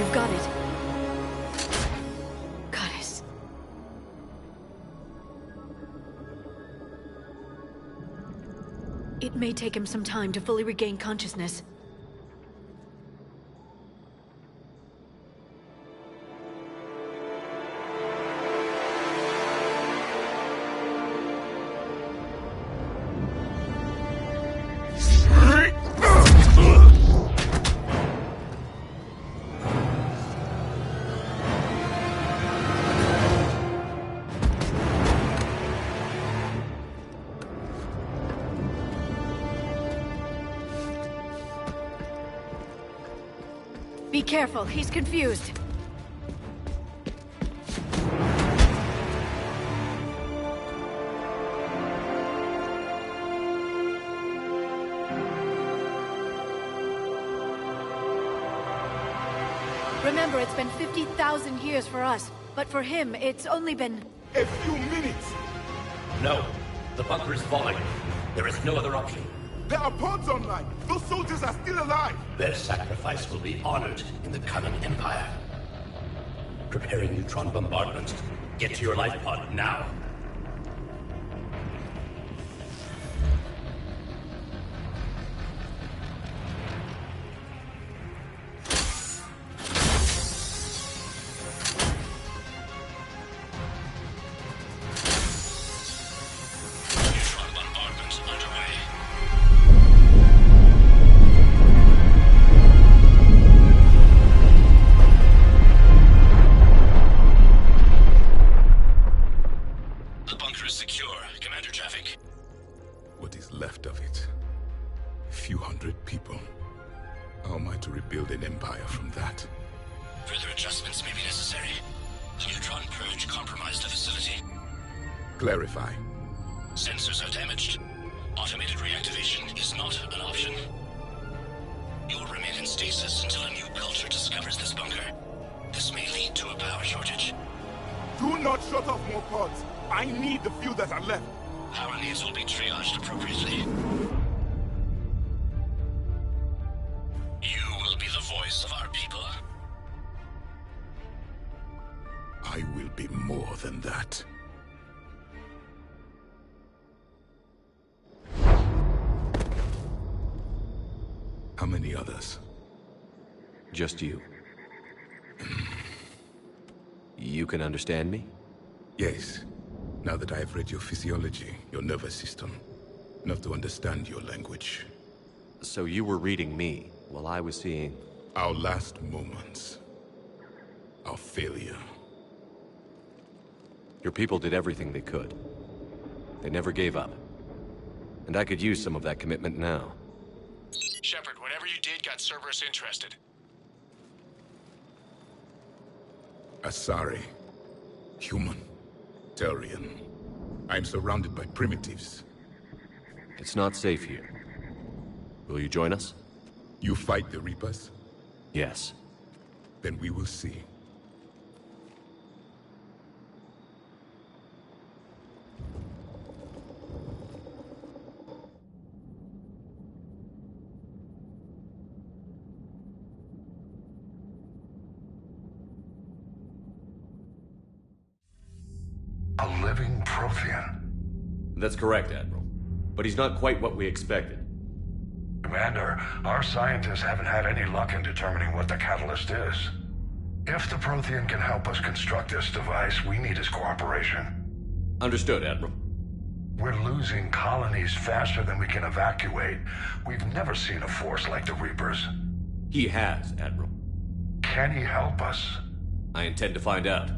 I've got it. Goddess. It may take him some time to fully regain consciousness. Be careful, he's confused. Remember, it's been 50,000 years for us, but for him, it's only been... A few minutes! No. The bunker is falling. There is no other option. There are pods online! Those soldiers are still alive! Their sacrifice will be honored in the coming Empire. Preparing neutron bombardment. Get to your life pod now. Clarify. Sensors are damaged. Automated reactivation is not an option. You'll remain in stasis until a new culture discovers this bunker. This may lead to a power shortage. Do not shut off more pods. I need the few that are left. Power needs will be triaged appropriately. You will be the voice of our people. I will be more than that. How many others? Just you. You can understand me? Yes. Now that I have read your physiology, your nervous system, enough to understand your language. So you were reading me, while I was seeing... Our last moments. Our failure. Your people did everything they could. They never gave up. And I could use some of that commitment now. Shepard, whatever you did got Cerberus interested. Asari. Human. Turian. I'm surrounded by primitives. It's not safe here. Will you join us? You fight the Reapers? Yes. Then we will see. A living Prothean. That's correct, Admiral. But he's not quite what we expected. Commander, our scientists haven't had any luck in determining what the catalyst is. If the Prothean can help us construct this device, we need his cooperation. Understood, Admiral. We're losing colonies faster than we can evacuate. We've never seen a force like the Reapers. He has, Admiral. Can he help us? I intend to find out.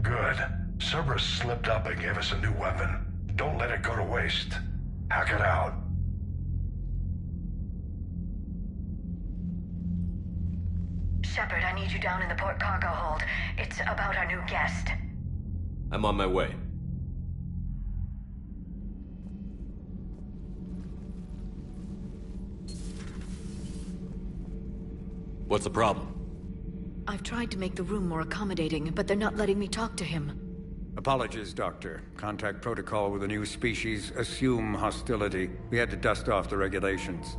Good. Cerberus slipped up and gave us a new weapon. Don't let it go to waste. Hack it out. Shepard, I need you down in the port cargo hold. It's about our new guest. I'm on my way. What's the problem? I've tried to make the room more accommodating, but they're not letting me talk to him. Apologies, Doctor. Contact protocol with a new species. Assume hostility. We had to dust off the regulations.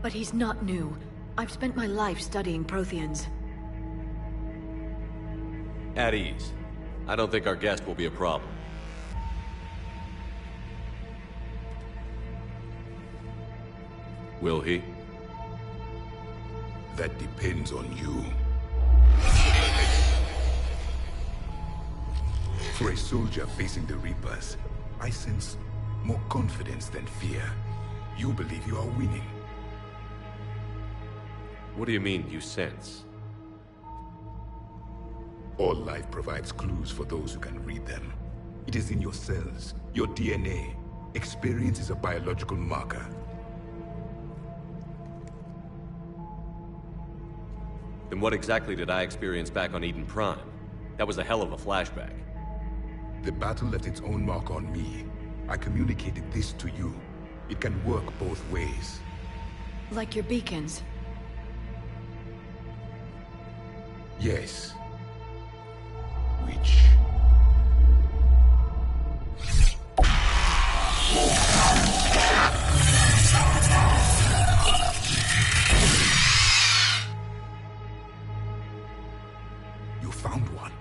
But he's not new. I've spent my life studying Protheans. At ease. I don't think our guest will be a problem. Will he? That depends on you. For a soldier facing the Reapers, I sense more confidence than fear. You believe you are winning. What do you mean, you sense? All life provides clues for those who can read them. It is in your cells, your DNA. Experience is a biological marker. Then what exactly did I experience back on Eden Prime? That was a hell of a flashback. The battle left its own mark on me. I communicated this to you. It can work both ways. Like your beacons. Yes. Which... You found one.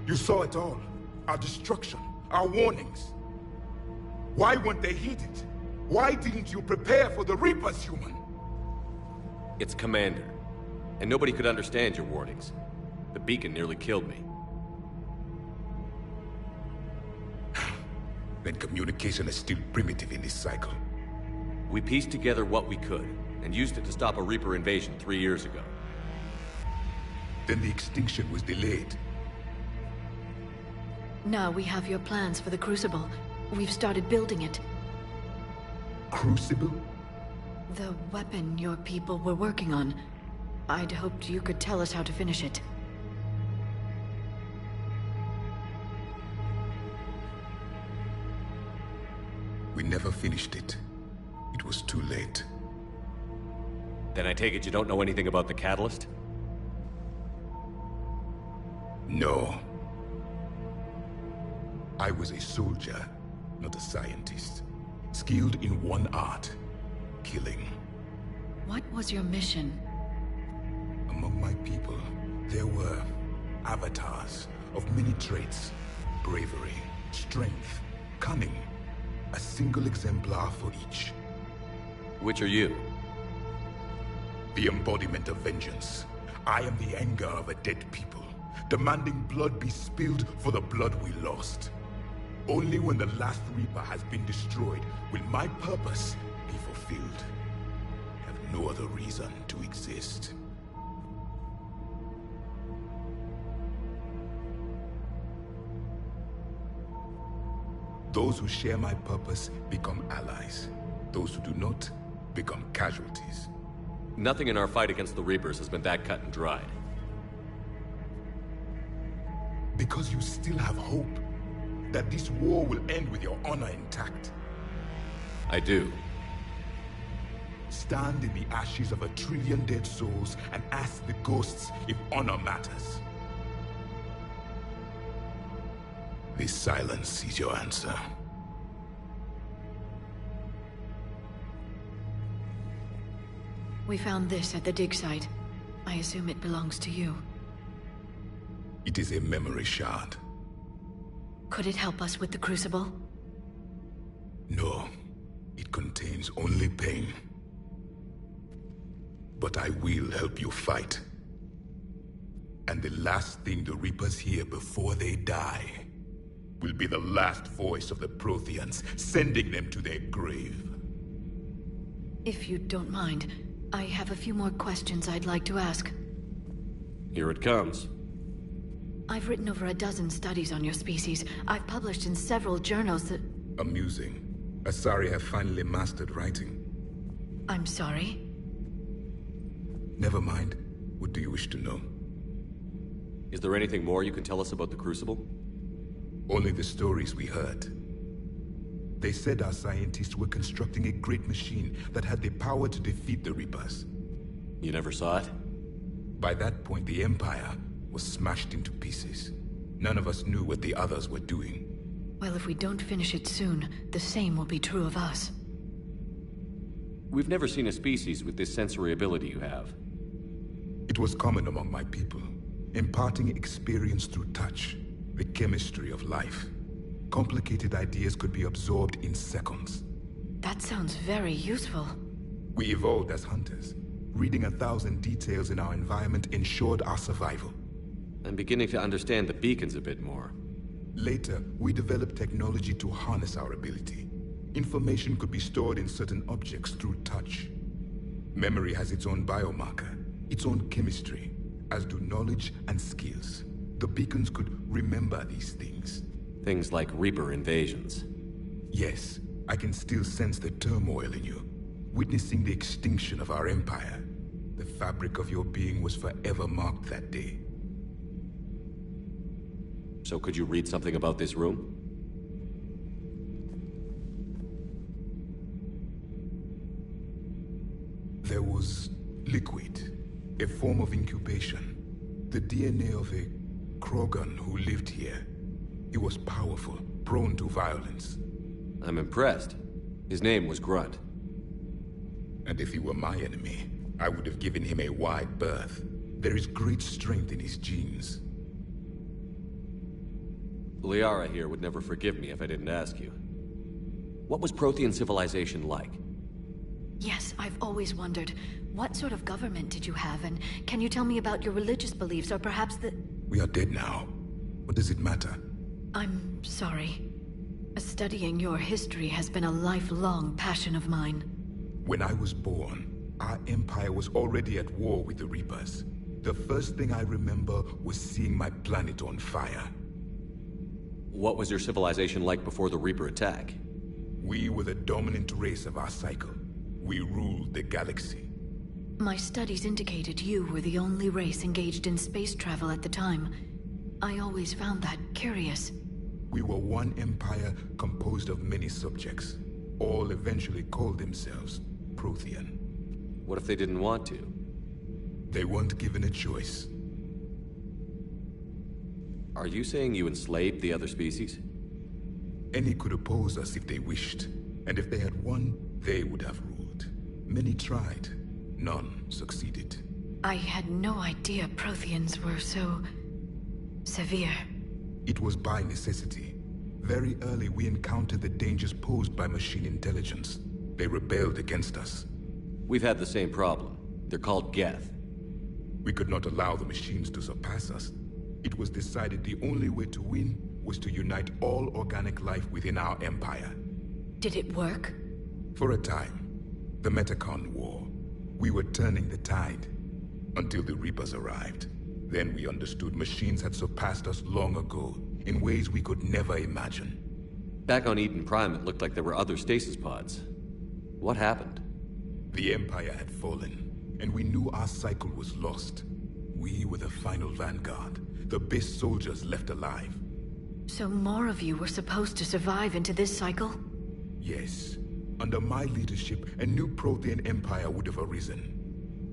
You saw it all. Our destruction, our warnings. Why weren't they heeded? Why didn't you prepare for the Reapers, human? It's Commander. And nobody could understand your warnings. The beacon nearly killed me. Then communication is still primitive in this cycle. We pieced together what we could, and used it to stop a Reaper invasion 3 years ago. Then the extinction was delayed. Now we have your plans for the Crucible. We've started building it. Crucible? The weapon your people were working on. I'd hoped you could tell us how to finish it. We never finished it. It was too late. Then I take it you don't know anything about the catalyst? No. I was a soldier, not a scientist. Skilled in one art, killing. What was your mission? Among my people, there were avatars of many traits. Bravery, strength, cunning. A single exemplar for each. Which are you? The embodiment of vengeance. I am the anger of a dead people, demanding blood be spilled for the blood we lost. Only when the last Reaper has been destroyed will my purpose be fulfilled. I have no other reason to exist. Those who share my purpose become allies. Those who do not become casualties. Nothing in our fight against the Reapers has been that cut and dried. Because you still have hope that this war will end with your honor intact. I do. Stand in the ashes of 1 trillion dead souls and ask the ghosts if honor matters. This silence is your answer. We found this at the dig site. I assume it belongs to you. It is a memory shard. Could it help us with the Crucible? No, it contains only pain. But I will help you fight. And the last thing the Reapers hear before they die will be the last voice of the Protheans, sending them to their grave. If you don't mind, I have a few more questions I'd like to ask. Here it comes. I've written over a dozen studies on your species. I've published in several journals that... Amusing. Asari have finally mastered writing. I'm sorry? Never mind. What do you wish to know? Is there anything more you can tell us about the Crucible? Only the stories we heard. They said our scientists were constructing a great machine that had the power to defeat the Reapers. You never saw it? By that point, the Empire was smashed into pieces. None of us knew what the others were doing. Well, if we don't finish it soon, the same will be true of us. We've never seen a species with this sensory ability you have. It was common among my people, imparting experience through touch, the chemistry of life. Complicated ideas could be absorbed in seconds. That sounds very useful. We evolved as hunters. Reading 1,000 details in our environment ensured our survival. I'm beginning to understand the beacons a bit more. Later, we developed technology to harness our ability. Information could be stored in certain objects through touch. Memory has its own biomarker, its own chemistry, as do knowledge and skills. The beacons could remember these things. Things like Reaper invasions. Yes, I can still sense the turmoil in you, witnessing the extinction of our empire. The fabric of your being was forever marked that day. So could you read something about this room? There was liquid, a form of incubation. The DNA of a Krogan who lived here. He was powerful, prone to violence. I'm impressed. His name was Grunt. And if he were my enemy, I would have given him a wide berth. There is great strength in his genes. Liara here would never forgive me if I didn't ask you. What was Prothean civilization like? Yes, I've always wondered, what sort of government did you have, and can you tell me about your religious beliefs, or perhaps the... We are dead now. What does it matter? I'm sorry. Studying your history has been a lifelong passion of mine. When I was born, our empire was already at war with the Reapers. The first thing I remember was seeing my planet on fire. What was your civilization like before the Reaper attack? We were the dominant race of our cycle. We ruled the galaxy. My studies indicated you were the only race engaged in space travel at the time. I always found that curious. We were one empire composed of many subjects. All eventually called themselves Prothean. What if they didn't want to? They weren't given a choice. Are you saying you enslaved the other species? Any could oppose us if they wished. And if they had won, they would have ruled. Many tried. None succeeded. I had no idea Protheans were so... severe. It was by necessity. Very early we encountered the dangers posed by machine intelligence. They rebelled against us. We've had the same problem. They're called Geth. We could not allow the machines to surpass us. It was decided the only way to win was to unite all organic life within our empire. Did it work? For a time. The Metacon War. We were turning the tide. Until the Reapers arrived. Then we understood machines had surpassed us long ago, in ways we could never imagine. Back on Eden Prime, it looked like there were other stasis pods. What happened? The Empire had fallen, and we knew our cycle was lost. We were the final vanguard, the best soldiers left alive. So more of you were supposed to survive into this cycle? Yes. Under my leadership, a new Prothean empire would have arisen.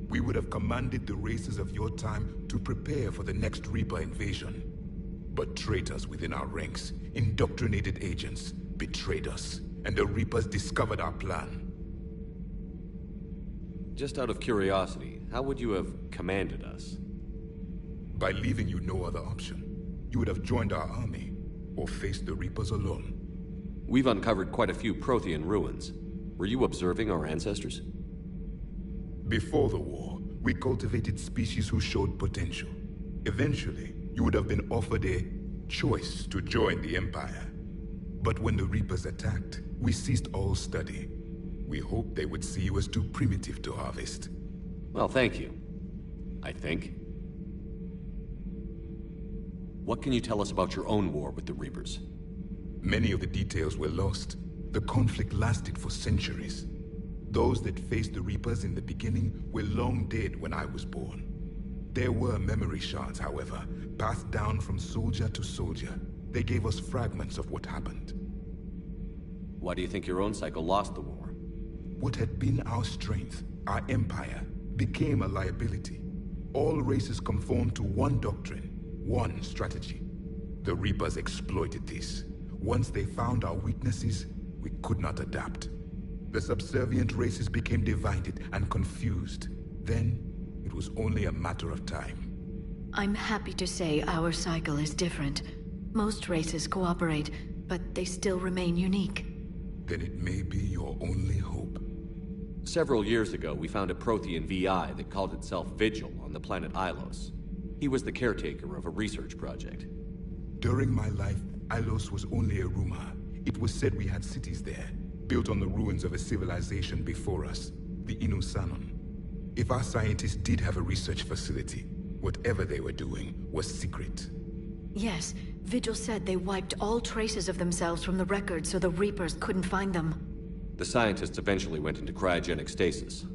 We would have commanded the races of your time to prepare for the next Reaper invasion. But traitors within our ranks, indoctrinated agents, betrayed us, and the Reapers discovered our plan. Just out of curiosity, how would you have commanded us? By leaving you no other option. You would have joined our army, or faced the Reapers alone. We've uncovered quite a few Prothean ruins. Were you observing our ancestors? Before the war, we cultivated species who showed potential. Eventually, you would have been offered a choice to join the Empire. But when the Reapers attacked, we ceased all study. We hoped they would see you as too primitive to harvest. Well, thank you. I think. What can you tell us about your own war with the Reapers? Many of the details were lost. The conflict lasted for centuries. Those that faced the Reapers in the beginning were long dead when I was born. There were memory shards, however, passed down from soldier to soldier. They gave us fragments of what happened. Why do you think your own cycle lost the war? What had been our strength, our empire, became a liability. All races conformed to one doctrine, one strategy. The Reapers exploited this. Once they found our weaknesses, we could not adapt. The subservient races became divided and confused. Then, it was only a matter of time. I'm happy to say our cycle is different. Most races cooperate, but they still remain unique. Then it may be your only hope. Several years ago, we found a Prothean VI that called itself Vigil on the planet Ilos. He was the caretaker of a research project. During my life, Ilos was only a rumor. It was said we had cities there, built on the ruins of a civilization before us, the Inusanon. If our scientists did have a research facility, whatever they were doing was secret. Yes, Vigil said they wiped all traces of themselves from the records so the Reapers couldn't find them. The scientists eventually went into cryogenic stasis.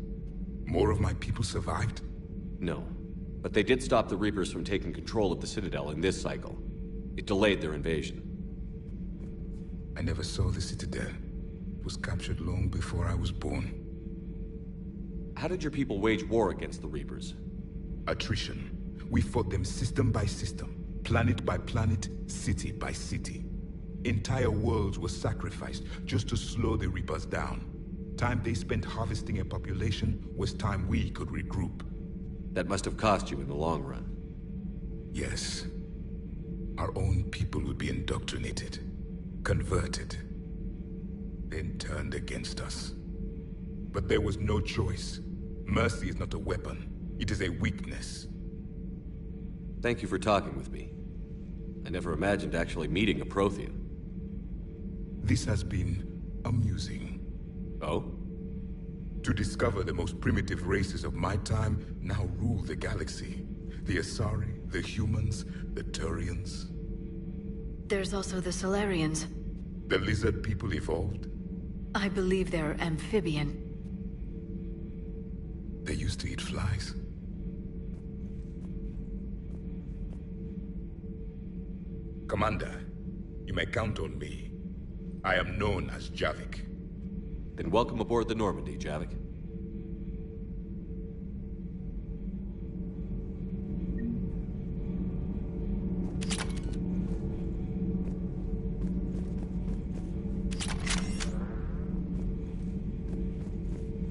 More of my people survived? No, but they did stop the Reapers from taking control of the Citadel in this cycle. It delayed their invasion. I never saw the Citadel. It was captured long before I was born. How did your people wage war against the Reapers? Attrition. We fought them system by system, planet by planet, city by city. Entire worlds were sacrificed just to slow the Reapers down. Time they spent harvesting a population was time we could regroup. That must have cost you in the long run. Yes. Our own people would be indoctrinated, converted, then turned against us. But there was no choice. Mercy is not a weapon. It is a weakness. Thank you for talking with me. I never imagined actually meeting a Prothean. This has been amusing. Oh? To discover the most primitive races of my time now rule the galaxy. The Asari, the humans, the Turians. There's also the Solarians. The lizard people evolved. I believe they're amphibian. They used to eat flies. Commander, you may count on me. I am known as Javik. Then welcome aboard the Normandy, Javik.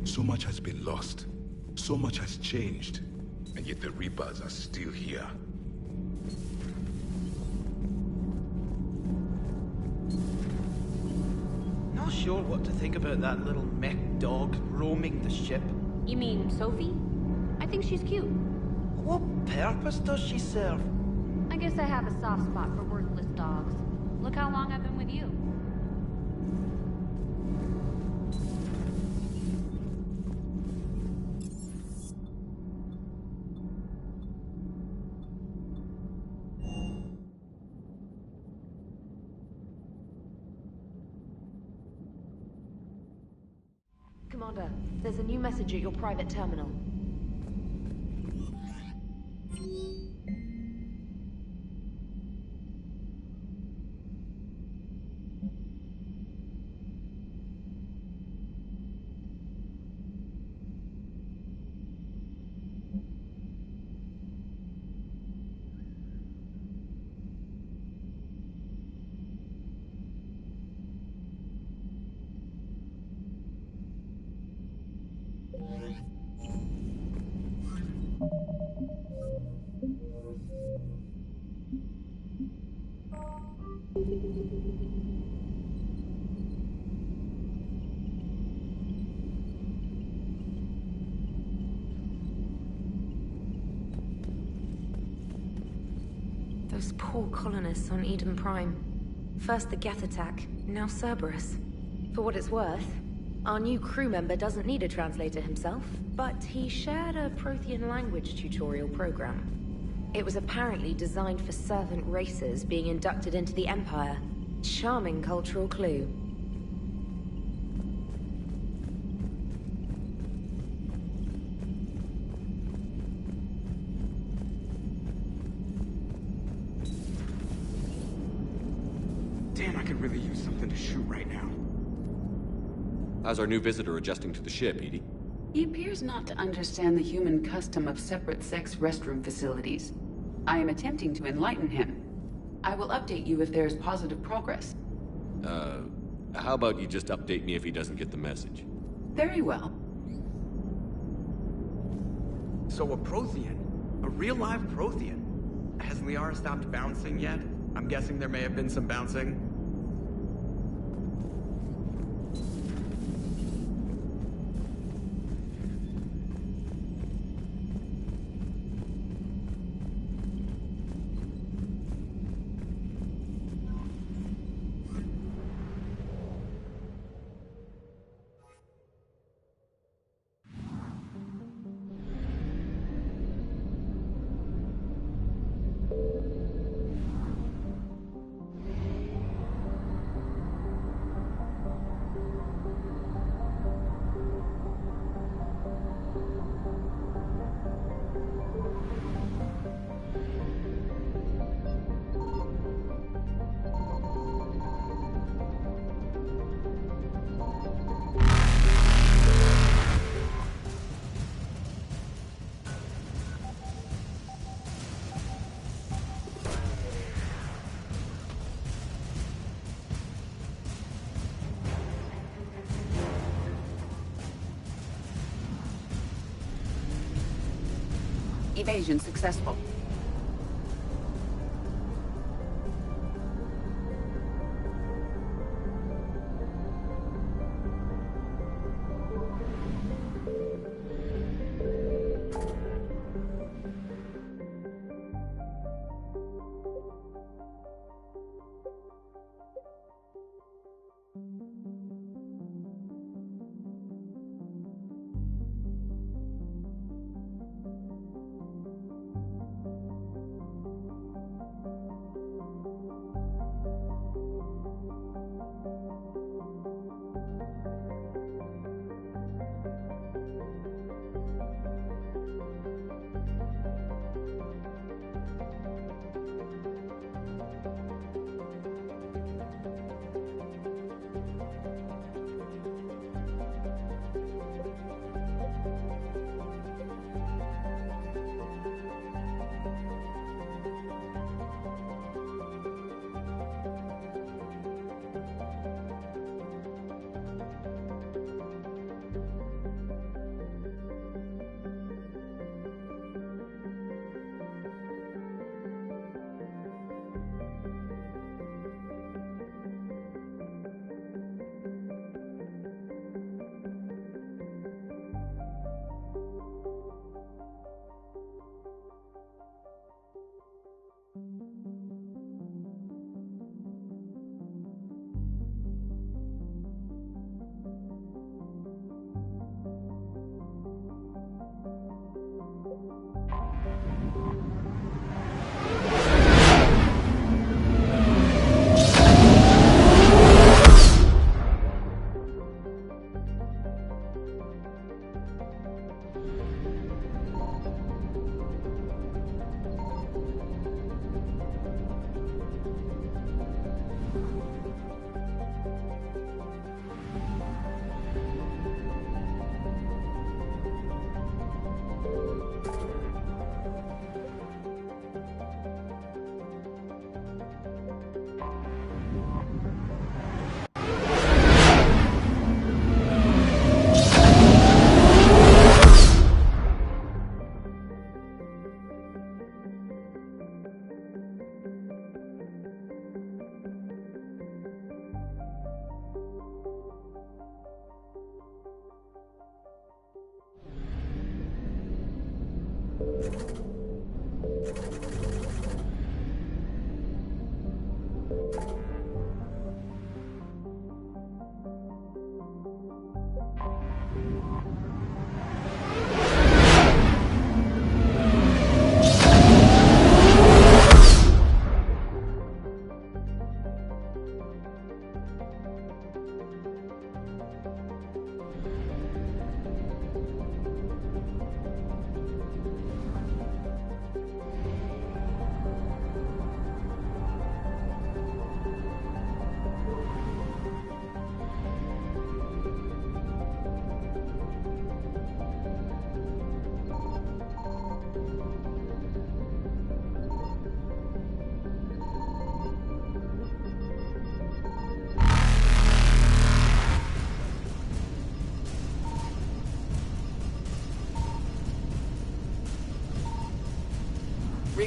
So much has been lost. So much has changed. And yet the Reapers are still here. Not sure what to think about that little mech dog roaming the ship. You mean Sophie? I think she's cute. What purpose does she serve? I guess I have a soft spot for worthless dogs. Look how long I've been with you. Commander, there's a new message at your private terminal. Those poor colonists on Eden Prime. First the Geth attack, now Cerberus. For what it's worth, our new crew member doesn't need a translator himself, but he shared a Prothean language tutorial program. It was apparently designed for servant races being inducted into the Empire. Charming cultural clue. Damn, I could really use something to shoot right now. How's our new visitor adjusting to the ship, Edie? He appears not to understand the human custom of separate-sex restroom facilities. I am attempting to enlighten him. I will update you if there is positive progress. How about you just update me if he doesn't get the message? Very well. So a Prothean? A real live Prothean? Has Liara stopped bouncing yet? I'm guessing there may have been some bouncing. Evasion successful.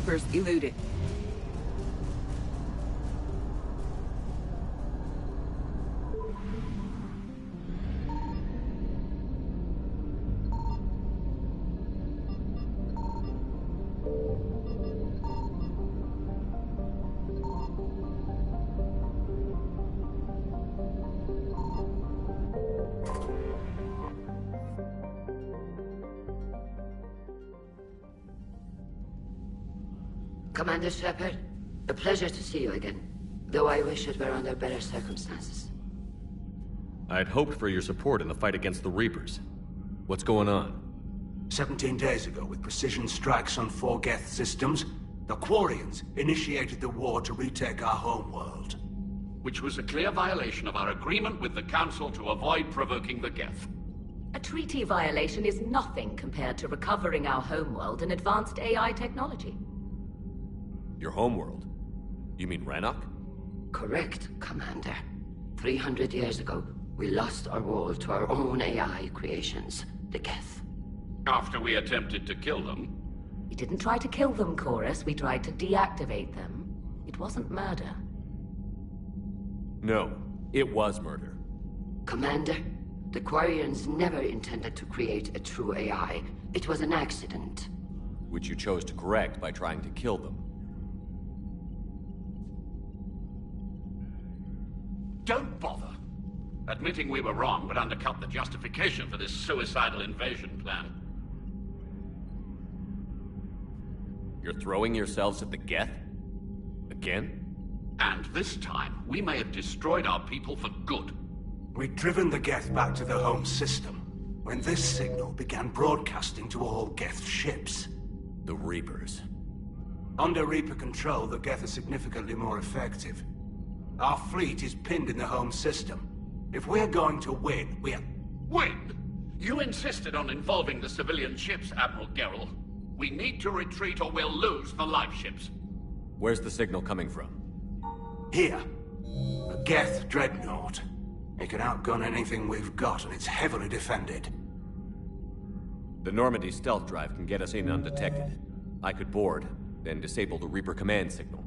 Reapers eluded. Commander Shepard, a pleasure to see you again. Though I wish it were under better circumstances. I'd hoped for your support in the fight against the Reapers. What's going on? 17 days ago, with precision strikes on 4 Geth systems, the Quarians initiated the war to retake our homeworld. Which was a clear violation of our agreement with the Council to avoid provoking the Geth. A treaty violation is nothing compared to recovering our homeworld and advanced AI technology. Your homeworld? You mean Rannoch? Correct, Commander. 300 years ago, we lost our world to our own AI creations, the Geth. After we attempted to kill them? We didn't try to kill them, Chorus. We tried to deactivate them. It wasn't murder. No, it was murder. Commander, the Quarians never intended to create a true AI. It was an accident. Which you chose to correct by trying to kill them. Don't bother. Admitting we were wrong would undercut the justification for this suicidal invasion plan. You're throwing yourselves at the Geth? Again? And this time, we may have destroyed our people for good. We'd driven the Geth back to the home system, when this signal began broadcasting to all Geth ships. The Reapers. Under Reaper control, the Geth are significantly more effective. Our fleet is pinned in the home system. If we're going to win, Win? You insisted on involving the civilian ships, Admiral Gerrel. We need to retreat or we'll lose the live ships. Where's the signal coming from? Here. A Geth dreadnought. It can outgun anything we've got, and it's heavily defended. The Normandy stealth drive can get us in undetected. I could board, then disable the Reaper command signal.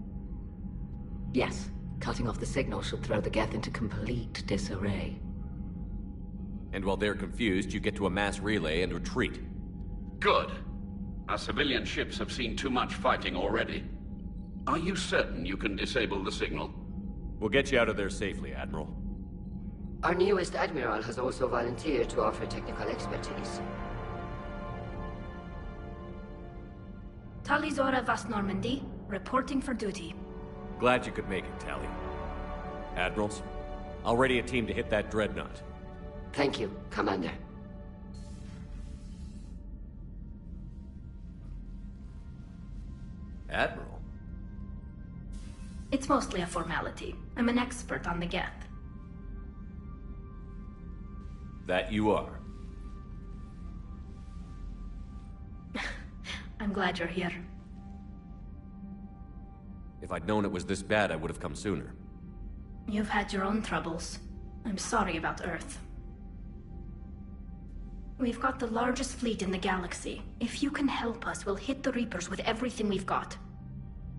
Yes. Cutting off the signal should throw the Geth into complete disarray. And while they're confused, you get to a mass relay and retreat. Good. Our civilian ships have seen too much fighting already. Are you certain you can disable the signal? We'll get you out of there safely, Admiral. Our newest Admiral has also volunteered to offer technical expertise. Talizora Vas Normandy, reporting for duty. Glad you could make it, Tally. Admirals, I'll ready a team to hit that dreadnought. Thank you, Commander. Admiral? It's mostly a formality. I'm an expert on the Geth. That you are. I'm glad you're here. If I'd known it was this bad, I would have come sooner. You've had your own troubles. I'm sorry about Earth. We've got the largest fleet in the galaxy. If you can help us, we'll hit the Reapers with everything we've got.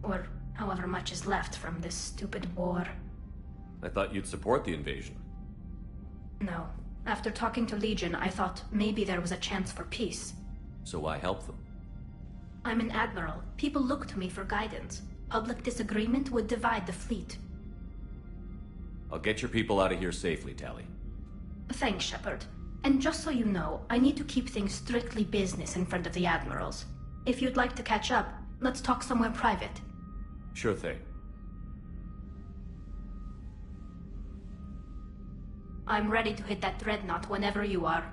Or however much is left from this stupid war. I thought you'd support the invasion. No. After talking to Legion, I thought maybe there was a chance for peace. So why help them? I'm an admiral. People look to me for guidance. Public disagreement would divide the fleet. I'll get your people out of here safely, Tally. Thanks, Shepard. And just so you know, I need to keep things strictly business in front of the admirals. If you'd like to catch up, let's talk somewhere private. Sure thing. I'm ready to hit that dreadnought whenever you are.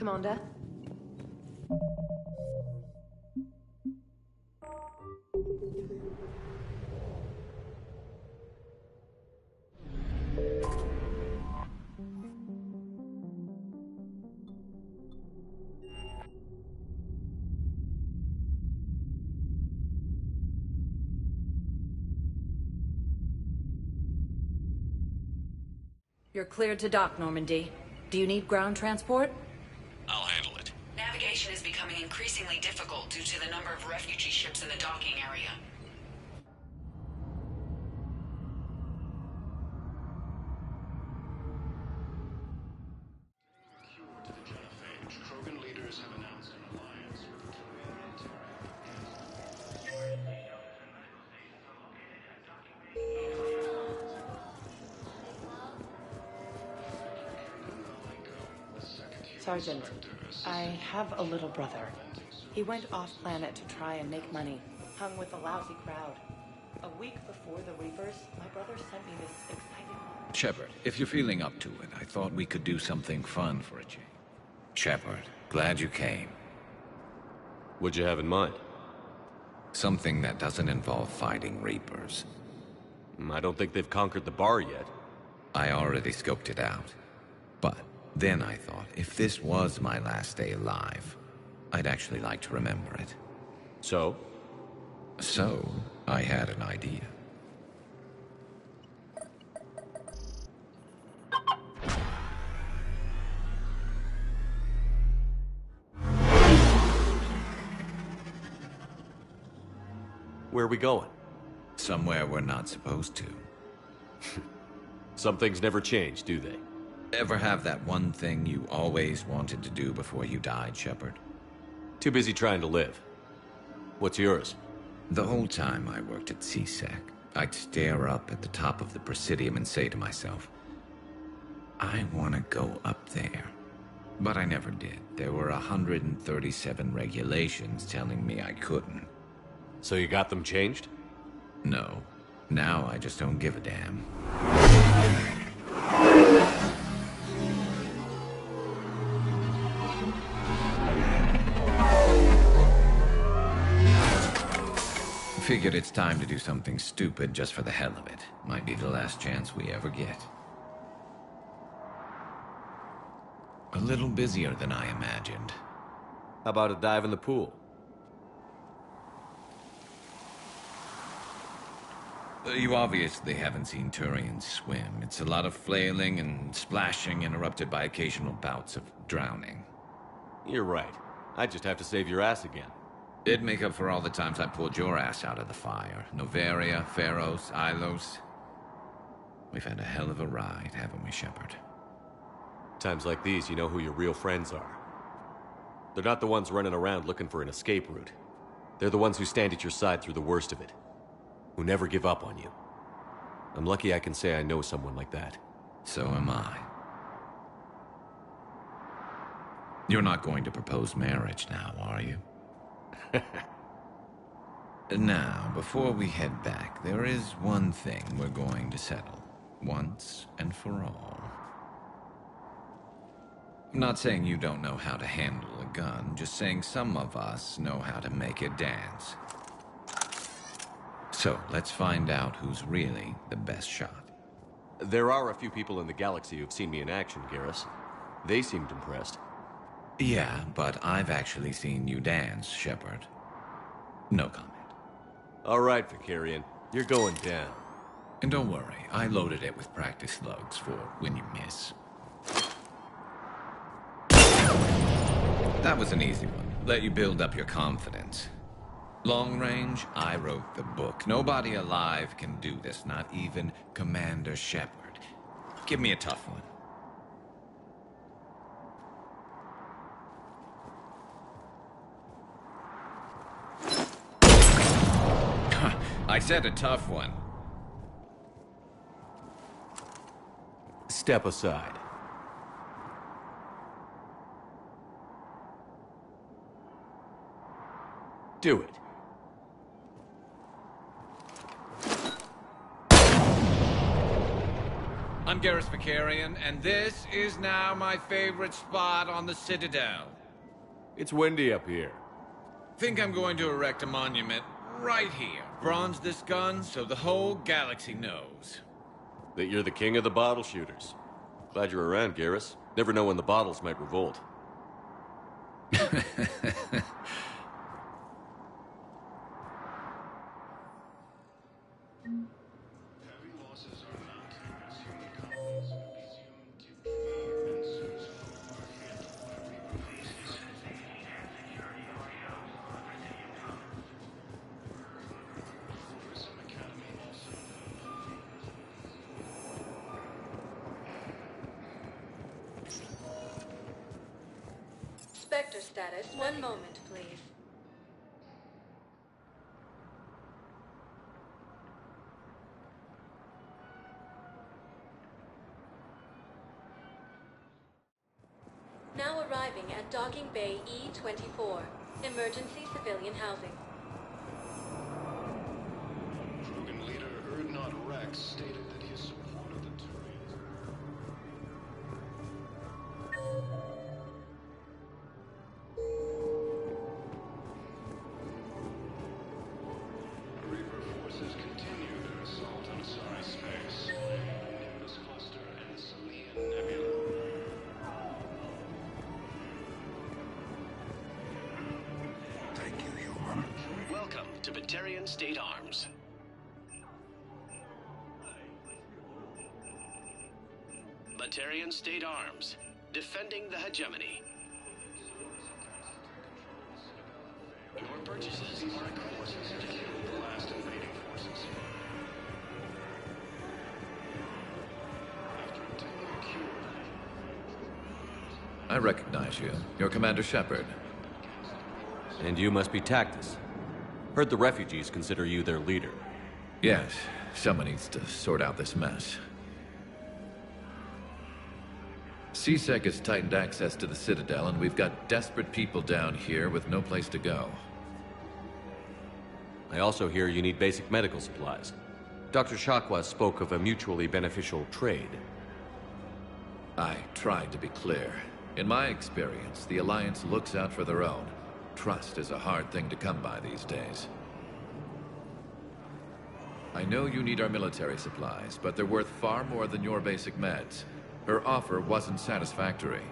Commander. You're cleared to dock, Normandy. Do you need ground transport? I'll handle it. Navigation is becoming increasingly difficult due to the number of refugee ships in the docking area. Krogan leaders have announced an alliance with Sergeant, I have a little brother. He went off-planet to try and make money, hung with a lousy crowd. A week before the Reapers, my brother sent me this exciting... Shepard, if you're feeling up to it, I thought we could do something fun for a change. Shepard, glad you came. What'd you have in mind? Something that doesn't involve fighting Reapers. I don't think they've conquered the bar yet. I already scoped it out. But then I thought, if this was my last day alive, I'd actually like to remember it. So? So, I had an idea. Where are we going? Somewhere we're not supposed to. Some things never change, do they? Ever have that one thing you always wanted to do before you died, Shepard? Too busy trying to live. What's yours? The whole time I worked at CSEC, I'd stare up at the top of the Presidium and say to myself, I want to go up there. But I never did. There were 137 regulations telling me I couldn't. So you got them changed? No. Now I just don't give a damn. Figured it's time to do something stupid just for the hell of it. Might be the last chance we ever get. A little busier than I imagined. How about a dive in the pool? You obviously haven't seen Turians swim. It's a lot of flailing and splashing, interrupted by occasional bouts of drowning. You're right. I just have to save your ass again. It'd make up for all the times I pulled your ass out of the fire. Noveria, Pharos, Ilos. We've had a hell of a ride, haven't we, Shepard? Times like these, you know who your real friends are. They're not the ones running around looking for an escape route. They're the ones who stand at your side through the worst of it. Who never give up on you. I'm lucky I can say I know someone like that. So am I. You're not going to propose marriage now, are you? Now, before we head back, there is one thing we're going to settle. Once and for all. I'm not saying you don't know how to handle a gun, just saying some of us know how to make it dance. So, let's find out who's really the best shot. There are a few people in the galaxy who've seen me in action, Garrus. They seemed impressed. Yeah, but I've actually seen you dance, Shepard. No comment. All right, Vicarian. You're going down. And don't worry, I loaded it with practice slugs for when you miss. That was an easy one. Let you build up your confidence. Long range, I wrote the book. Nobody alive can do this, not even Commander Shepard. Give me a tough one. I said a tough one. Step aside. Do it. I'm Garrus Vakarian, and this is now my favorite spot on the Citadel. It's windy up here. Think I'm going to erect a monument right here. Bronze this gun so the whole galaxy knows. That you're the king of the bottle shooters. Glad you're around, Garrus. Never know when the bottles might revolt. Spectre status. One moment, please. Now arriving at Docking Bay E-24. Emergency civilian housing. Krogan leader Erdnot Rex stated that he supported the Turians. Reaper forces continue their assault on Asari space, Nimbus Cluster and Salian Nebula. Thank you, human. Welcome to Batarian State Arms. Batarian State Arms, defending the hegemony. Your purchases are accredited to kill the last invading forces. After obtaining a cure, I recognize you. You're Commander Shepard. And you must be Tactus. Heard the refugees consider you their leader. Yes, someone needs to sort out this mess. CSEC has tightened access to the Citadel, and we've got desperate people down here with no place to go. I also hear you need basic medical supplies. Dr. Shakwa spoke of a mutually beneficial trade. I tried to be clear. In my experience, the Alliance looks out for their own. Trust is a hard thing to come by these days. I know you need our military supplies, but they're worth far more than your basic meds. Her offer wasn't satisfactory.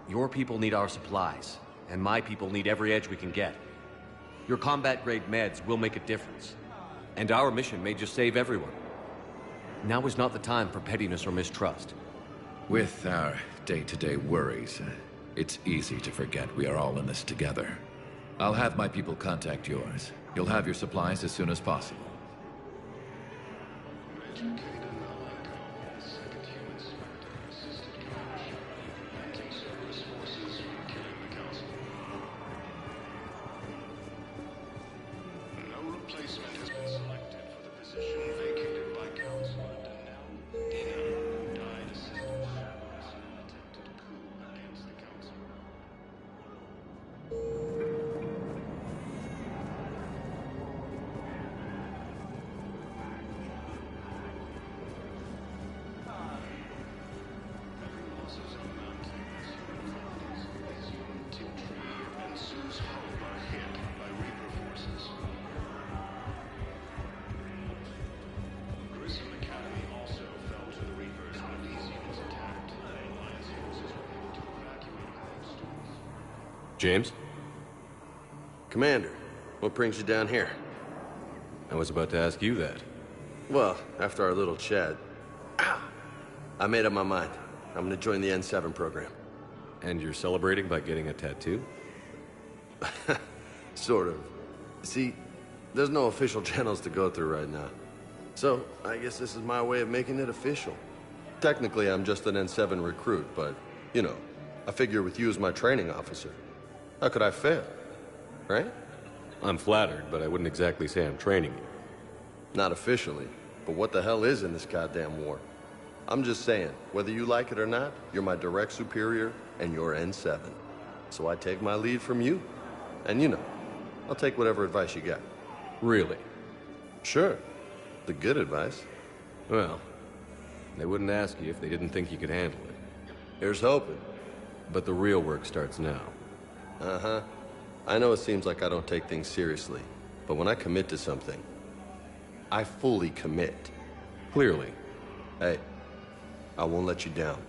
Your people need our supplies, and my people need every edge we can get. Your combat-grade meds will make a difference. And our mission may just save everyone. Now is not the time for pettiness or mistrust. With our day-to-day worries, it's easy to forget we are all in this together. I'll have my people contact yours. You'll have your supplies as soon as possible. no replacement has been selected for the position vacated by Council under Nell Dina, who died assisting Cerberus in an attempted coup against the Council. Heavy losses are mounting as human colonies in Elysium, Tiptree, and Sue's Hope are hit by Reaper forces. Jisim Academy also fell to the Reapers when Elysium was attacked. Alliance forces were able to evacuate most stores. James? Commander, what brings you down here? I was about to ask you that. Well, after our little chat, I made up my mind. I'm gonna join the N7 program. And you're celebrating by getting a tattoo? Sort of. See, there's no official channels to go through right now. So, I guess this is my way of making it official. Technically, I'm just an N7 recruit, but, you know, I figure with you as my training officer, how could I fail? Right? I'm flattered, but I wouldn't exactly say I'm training you. Not officially, but what the hell is in this goddamn war? I'm just saying, whether you like it or not, you're my direct superior, and you're N7. So I take my lead from you. And you know, I'll take whatever advice you got. Really? Sure. The good advice? Well, they wouldn't ask you if they didn't think you could handle it. Here's hoping. But the real work starts now. Uh-huh. I know it seems like I don't take things seriously, but when I commit to something, I fully commit. Clearly. Hey, I won't let you down.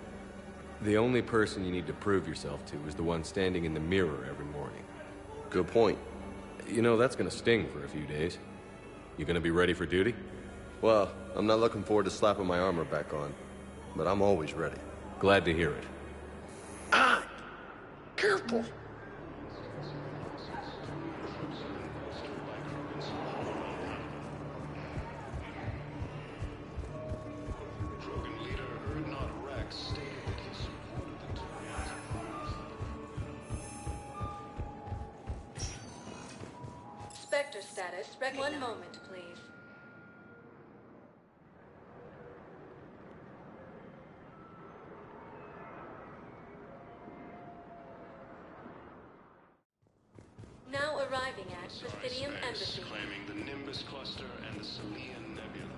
The only person you need to prove yourself to is the one standing in the mirror every morning. Good point. You know, that's gonna sting for a few days. You gonna be ready for duty? Well, I'm not looking forward to slapping my armor back on, but I'm always ready. Glad to hear it. Ah! Careful! Spectre status recognized. One moment, please. Now arriving at Presidium Embassy. Claiming the Nimbus Cluster and the Salian Nebula.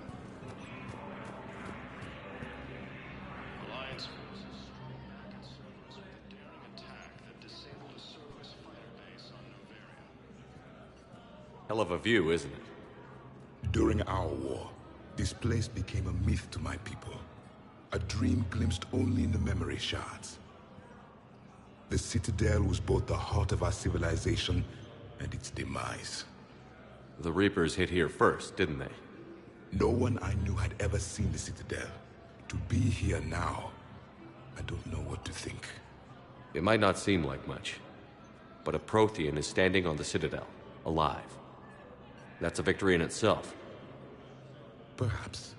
Alliance forces struck back at Cerberus with a daring attack that disabled a Cerberus fighter base on Novaria. Hell of a view, isn't it? During our war, this place became a myth to my people. A dream glimpsed only in the memory shards. The Citadel was both the heart of our civilization and its demise. The Reapers hit here first, didn't they? No one I knew had ever seen the Citadel. To be here now, I don't know what to think. It might not seem like much, but a Prothean is standing on the Citadel, alive. That's a victory in itself. Perhaps.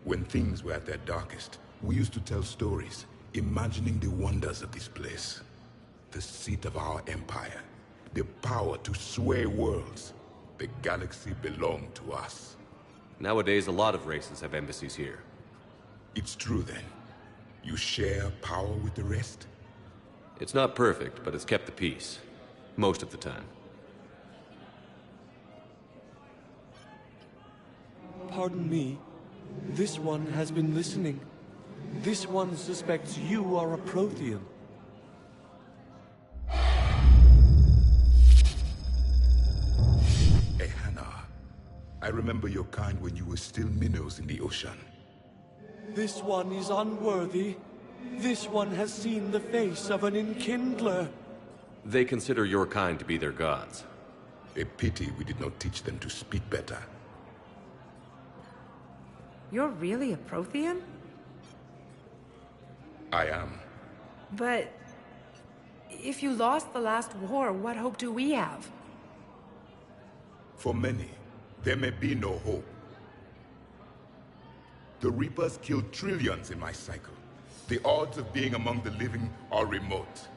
When things were at their darkest, we used to tell stories, imagining the wonders of this place. The seat of our empire. The power to sway worlds. The galaxy belonged to us. Nowadays, a lot of races have embassies here. It's true then. You share power with the rest? It's not perfect, but it's kept the peace. Most of the time. Pardon me. This one has been listening. This one suspects you are a Prothean. I remember your kind when you were still minnows in the ocean. This one is unworthy. This one has seen the face of an enkindler. They consider your kind to be their gods. A pity we did not teach them to speak better. You're really a Prothean? I am. But... if you lost the last war, what hope do we have? For many, there may be no hope. The Reapers killed trillions in my cycle. The odds of being among the living are remote.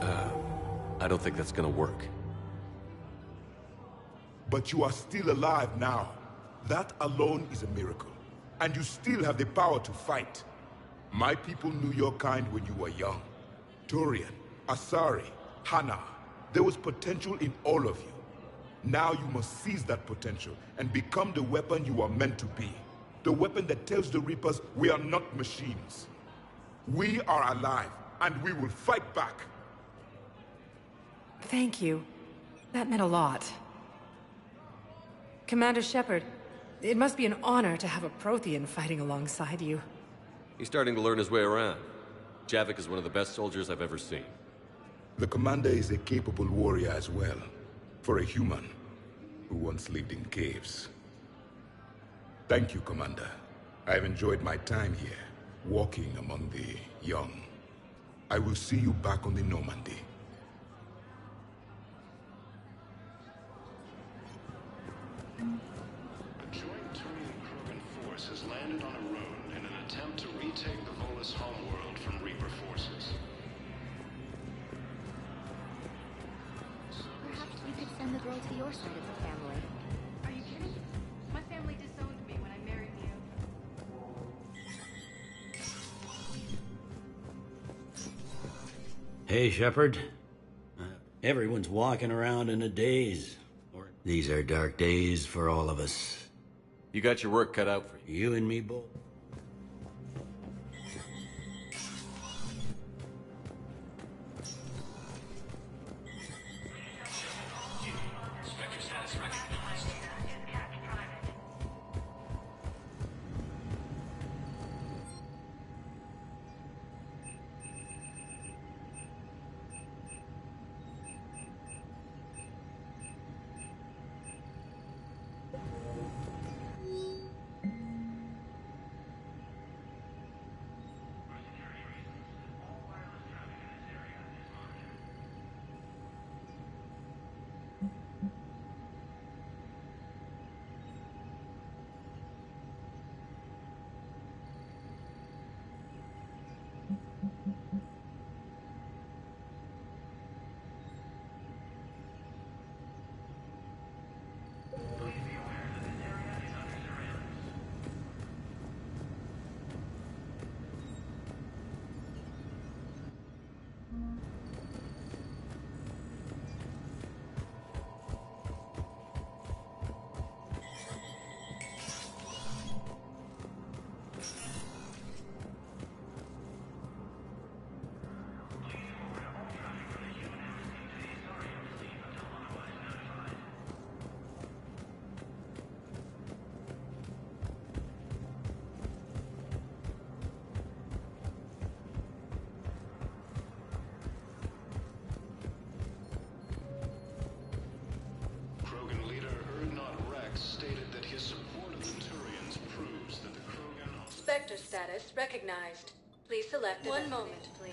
I don't think that's gonna work. But you are still alive now. That alone is a miracle. And you still have the power to fight. My people knew your kind when you were young. Turian, Asari, Hana. There was potential in all of you. Now you must seize that potential and become the weapon you are meant to be. The weapon that tells the Reapers we are not machines. We are alive, and we will fight back. Thank you. That meant a lot. Commander Shepard, it must be an honor to have a Prothean fighting alongside you. He's starting to learn his way around. Javik is one of the best soldiers I've ever seen. The commander is a capable warrior as well. For a human who once lived in caves. Thank you, Commander. I've enjoyed my time here, walking among the young. I will see you back on the Normandy. A joint Turian-Krogan force has landed on Arun in an attempt to retake the Volus homeworld from Reaper forces. Perhaps we could send the girl to your side of the family. Are you kidding? My family disowned me when I married you. Hey, Shepard. Everyone's walking around in a daze. These are dark days for all of us. You got your work cut out for you. You and me both. Spectre status recognized. Please select one moment, please.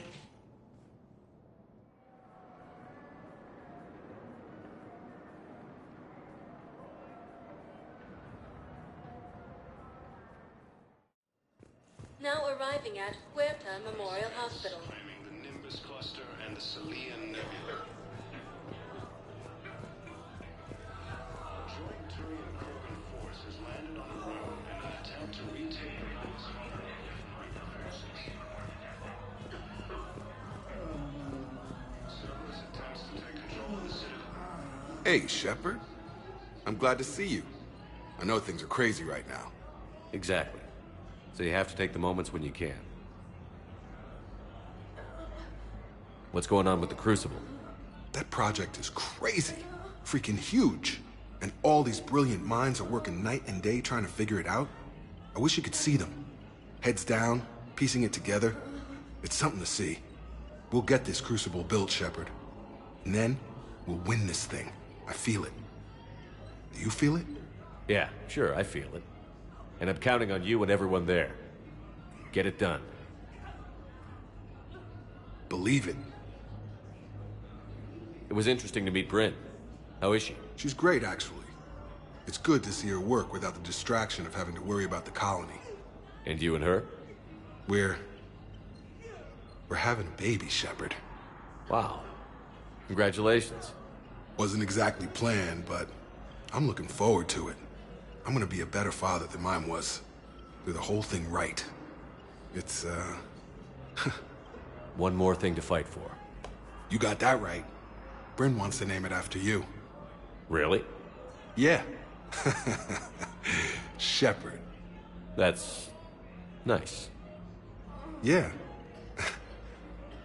Now arriving at Huerta Memorial Hospital. Claiming the Nimbus Cluster and the Celian Nebula. A joint Turian-Krogan force has landed on the room in an attempt to retake the place from the Cerberus attempts to take control of the citadel. Hey, Shepard. I'm glad to see you. I know things are crazy right now. Exactly. So you have to take the moments when you can. What's going on with the Crucible? That project is crazy. Freaking huge. And all these brilliant minds are working night and day trying to figure it out. I wish you could see them. Heads down, piecing it together. It's something to see. We'll get this Crucible built, Shepard. And then, we'll win this thing. I feel it. Do you feel it? Yeah, sure, I feel it. And I'm counting on you and everyone there. Get it done. Believe it. It was interesting to meet Bryn. How is she? She's great, actually. It's good to see her work without the distraction of having to worry about the colony. And you and her? We're having a baby, Shepard. Wow. Congratulations. Wasn't exactly planned, but I'm looking forward to it. I'm gonna be a better father than mine was. Do the whole thing right. It's, One more thing to fight for. You got that right. Bryn wants to name it after you. Really? Yeah. Shepard. That's nice. Yeah.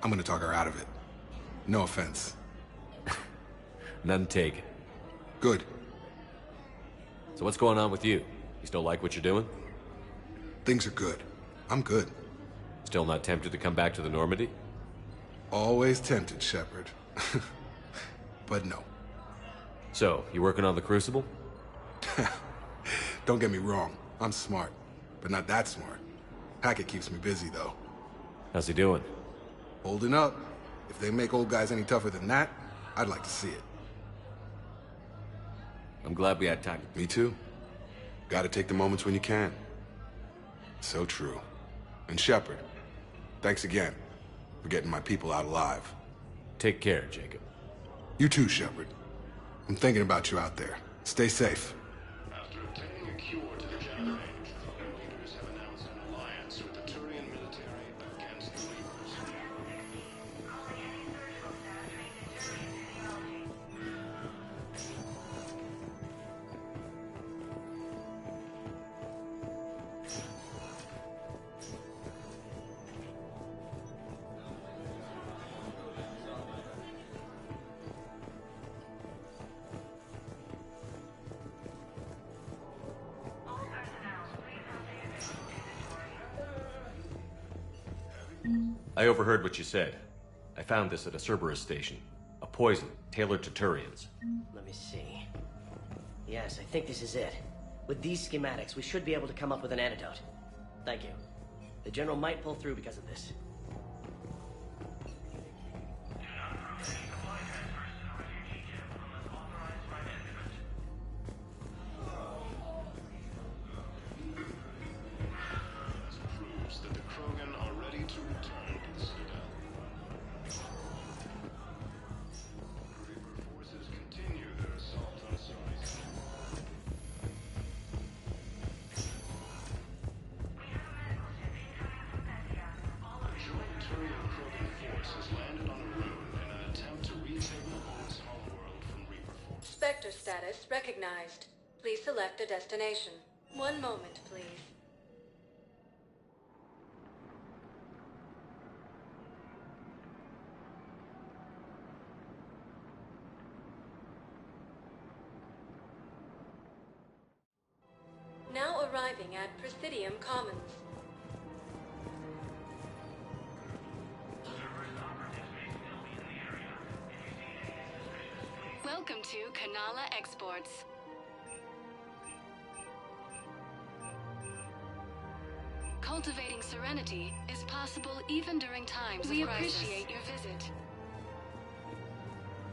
I'm gonna talk her out of it. No offense. None taken. Good. So what's going on with you? You still like what you're doing? Things are good. I'm good. Still not tempted to come back to the Normandy? Always tempted, Shepard. But no. So, you working on the Crucible? Don't get me wrong. I'm smart. But not that smart. Hackett keeps me busy, though. How's he doing? Holding up. If they make old guys any tougher than that, I'd like to see it. I'm glad we had time. Me too. Gotta take the moments when you can. So true. And Shepard, thanks again for getting my people out alive. Take care, Jacob. You too, Shepard. I'm thinking about you out there. Stay safe. After obtaining a cure to the Generate, Krogan leaders have announced an alliance with the Turian military against the Reapers. I overheard what you said. I found this at a Cerberus station. A poison, tailored to Turians. Let me see. Yes, I think this is it. With these schematics, we should be able to come up with an antidote. Thank you. The General might pull through because of this. Proves that the Krogan are ready to return to the Citadel. Reaper forces continue their assault on Sony. A joint Turian-Krogan force has landed on a rune in an attempt to retake Mahone's homeworld from Reaper forces. Spectre status recognized. Please select a destination. One moment, please. Now arriving at Presidium Commons. Welcome to Kanala Exports. Cultivating serenity is possible even during times of crisis. We appreciate your visit.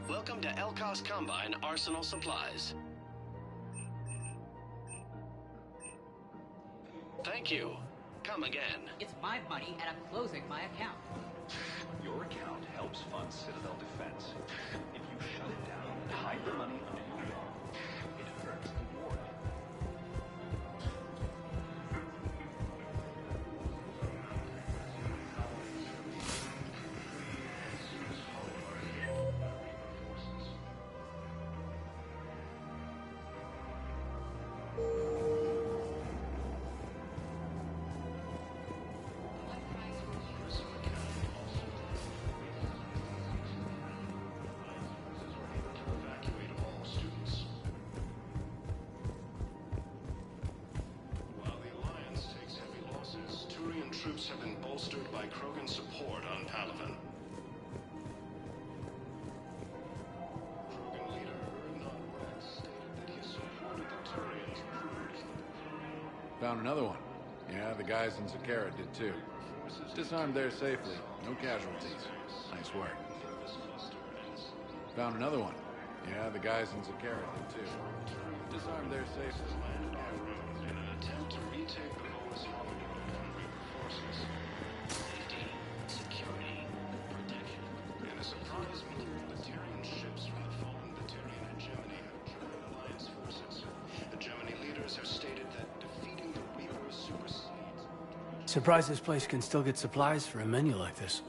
Welcome to Elkos Combine Arsenal Supplies. Thank you. Come again. It's my money, and I'm closing my account. Your account helps fund Citadel defense. If you shut it down and hide the money under your bed, it hurts the war. Troops have been bolstered by Krogan support on Palaven. Krogan leader Ernod Rex stated that he supported the Turians' crews. Found another one. Yeah, the guys in Zakara did too. Disarmed there safely. No casualties. Nice work. Found another one. Yeah, the guys in Zakara did too. Disarmed there safely. In an attempt to retake the Home's homeworld from Reaper forces. Safety, security, protection. In a surprise move, Batarian ships from the fallen Batarian hegemony have joined Alliance forces. The Gemini leaders have stated that defeating the Reapers supersedes. Surprised this place can still get supplies for a menu like this.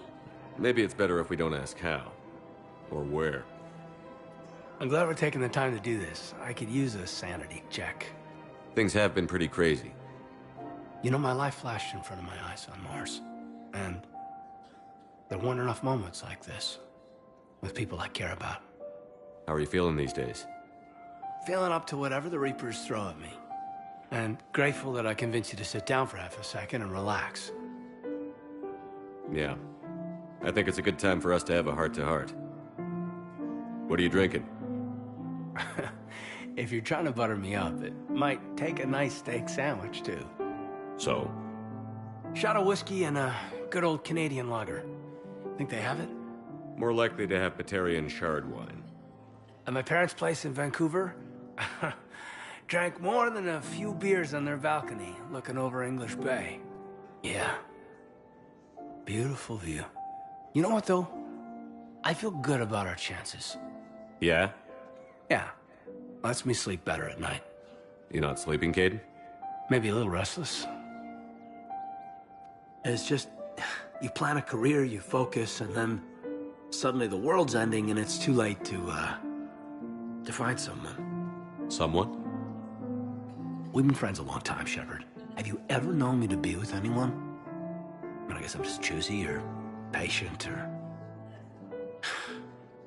Maybe it's better if we don't ask how. Or where. I'm glad we're taking the time to do this. I could use a sanity check. Things have been pretty crazy. You know, my life flashed in front of my eyes on Mars. And there weren't enough moments like this with people I care about. How are you feeling these days? Feeling up to whatever the Reapers throw at me. And grateful that I convinced you to sit down for half a second and relax. Yeah. I think it's a good time for us to have a heart-to-heart. What are you drinking? If you're trying to butter me up, it might take a nice steak sandwich, too. So? Shot of whiskey and a good old Canadian lager. Think they have it? More likely to have Batarian shard wine. At my parents' place in Vancouver, drank more than a few beers on their balcony, looking over English Bay. Yeah. Beautiful view. You know what, though? I feel good about our chances. Yeah? Yeah. Lets me sleep better at night. You not sleeping, Caden? Maybe a little restless. It's just, you plan a career, you focus, and then suddenly the world's ending and it's too late to find someone. Someone? We've been friends a long time, Shepard. Have you ever known me to be with anyone? I mean, I guess I'm just choosy or patient or...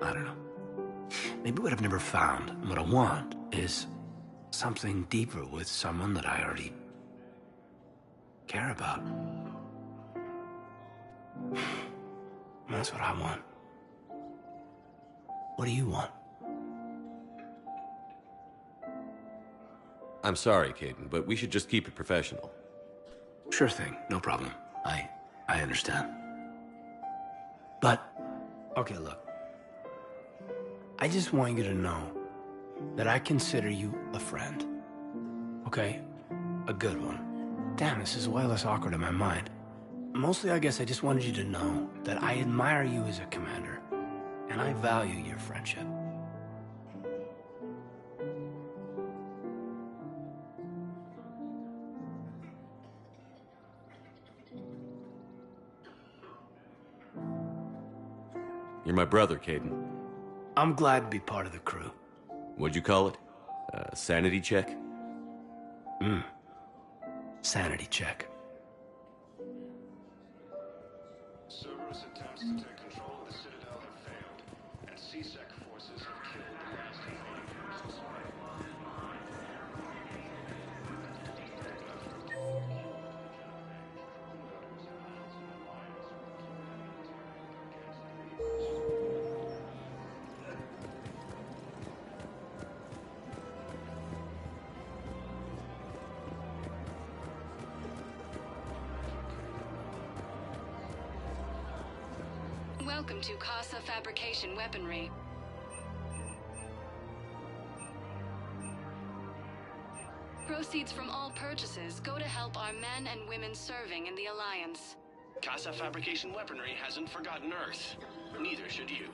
I don't know. Maybe what I've never found, and what I want, is something deeper with someone that I already care about. That's what I want. What do you want? I'm sorry, Caden, but we should just keep it professional. Sure thing, no problem. I understand. But, okay, look. I just want you to know that I consider you a friend. Okay? A good one. Damn, this is way less awkward in my mind. Mostly, I guess I just wanted you to know that I admire you as a commander, and I value your friendship. You're my brother, Caden. I'm glad to be part of the crew. What'd you call it? Sanity check? Sanity check. Cerberus attempts to take control of the Citadel have failed, and CSEC forces have killed the last invaders. Welcome to Casa Fabrication Weaponry. Proceeds from all purchases go to help our men and women serving in the Alliance. Casa Fabrication Weaponry hasn't forgotten Earth. Neither should you.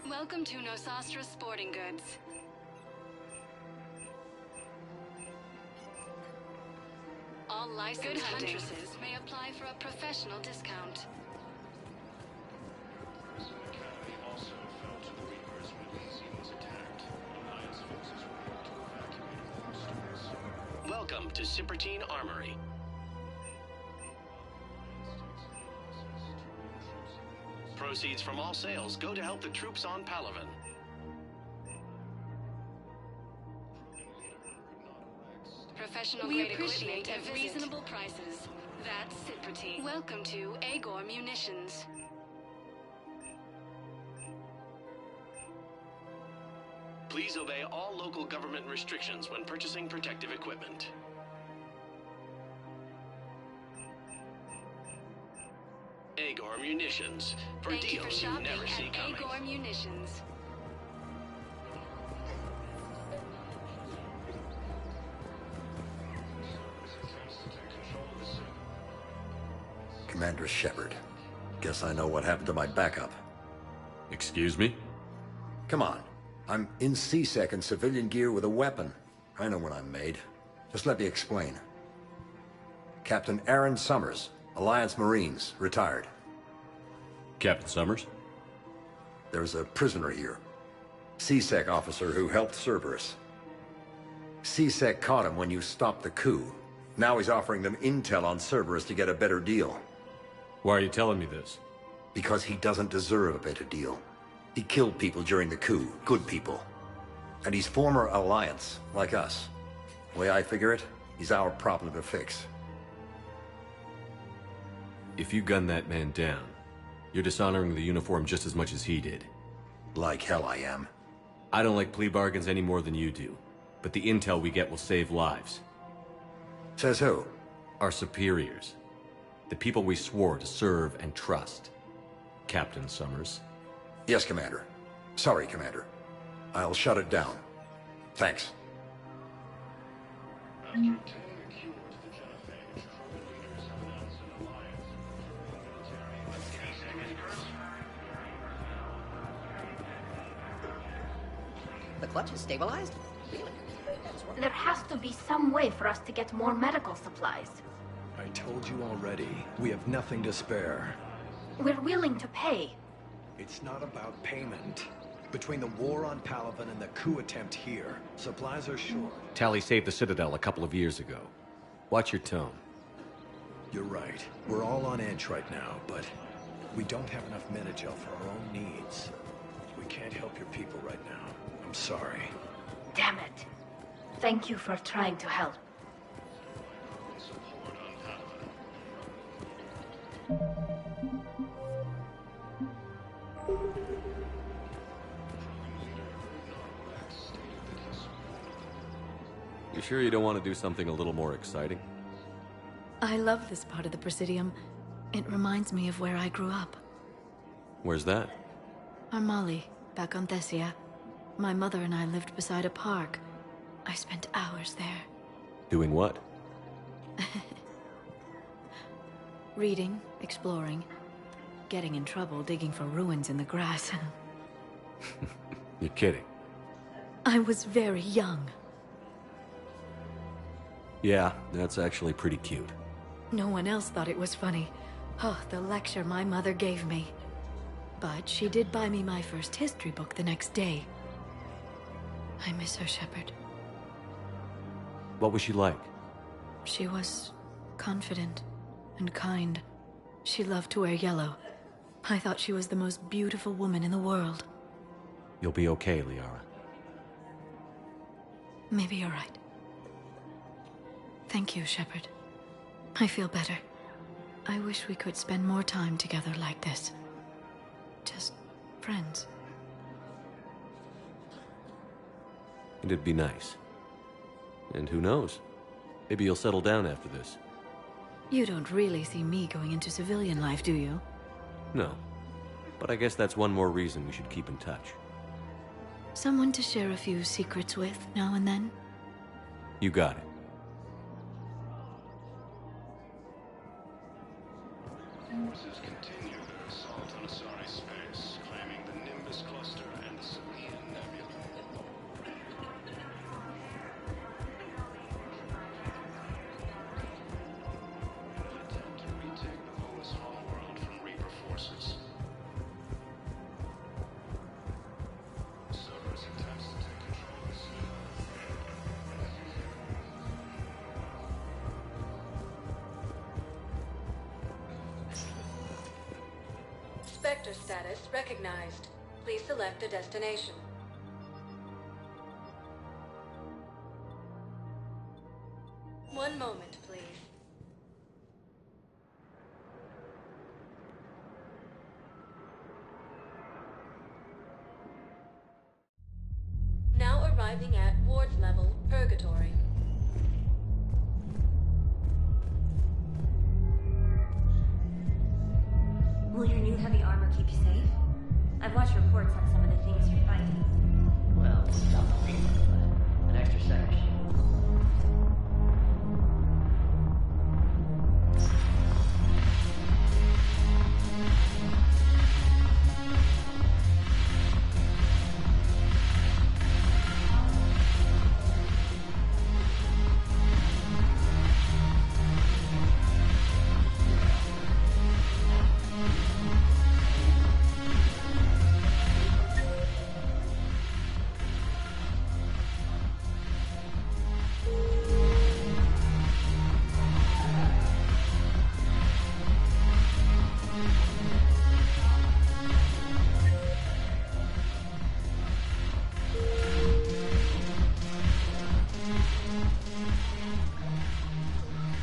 Welcome to Nosastra Sporting Goods. All licensed huntresses may apply for a professional discount. Prison Academy also fell to the Reapers when Easy was attacked. Alliance forces were able to evacuate all stores. Welcome to Cipertine Armory. Proceeds from all sales go to help the troops on Palaven. We appreciate at reasonable prices. That's Cipertine. Welcome to Agor Munitions. Please obey all local government restrictions when purchasing protective equipment. Agor Munitions, for Thank you for deals you shopping never see at coming. Agor Munitions. Commander Shepard. Guess I know what happened to my backup. Excuse me? Come on. I'm in CSEC in civilian gear with a weapon. I know when I'm made. Just let me explain. Captain Aaron Summers, Alliance Marines, retired. Captain Summers? There's a prisoner here. CSEC officer who helped Cerberus. CSEC caught him when you stopped the coup. Now he's offering them intel on Cerberus to get a better deal. Why are you telling me this? Because he doesn't deserve a better deal. He killed people during the coup, good people. And he's former Alliance, like us. The way I figure it, he's our problem to fix. If you gun that man down, you're dishonoring the uniform just as much as he did. Like hell I am. I don't like plea bargains any more than you do, but the intel we get will save lives. Says who? Our superiors. The people we swore to serve and trust. Captain Summers. Yes, Commander. Sorry, Commander. I'll shut it down. Thanks. After obtaining a cure to the genophage, Krogan leaders have announced an alliance with military. The clutch is stabilized? Really? There has to be some way for us to get more medical supplies. I told you already. We have nothing to spare. We're willing to pay. It's not about payment. Between the war on Palaven and the coup attempt here, supplies are short. Tally saved the Citadel a couple of years ago. Watch your tone. You're right. We're all on edge right now, but we don't have enough Metagel for our own needs. We can't help your people right now. I'm sorry. Damn it. Thank you for trying to help. You sure you don't want to do something a little more exciting? I love this part of the Presidium. It reminds me of where I grew up. Where's that? Armali, back on Thessia. My mother and I lived beside a park. I spent hours there. Doing what? Reading, exploring, getting in trouble digging for ruins in the grass. You're kidding. I was very young. Yeah, that's actually pretty cute. No one else thought it was funny. Oh, the lecture my mother gave me. But she did buy me my first history book the next day. I miss her, Shepard. What was she like? She was confident and kind. She loved to wear yellow. I thought she was the most beautiful woman in the world. You'll be okay, Liara. Maybe you're right. Thank you, Shepard. I feel better. I wish we could spend more time together like this. Just friends. It'd be nice. And who knows? Maybe you'll settle down after this. You don't really see me going into civilian life, do you? No. But I guess that's one more reason we should keep in touch. Someone to share a few secrets with now and then? You got it. Forces continue their assault on Asari space, claiming the Nimbus cluster and the Salian Nebula. An attempt to retake the Volus homeworld from Reaper forces. Cerberus attempts to take control of the city. Spectre status recognized. Please select a destination. One moment, please. Now arriving at Ward's level, Purgatory. Will your new heavy armor keep you safe? I've watched reports on some of the things you're fighting. Well, stop the Reaper, but an extra second.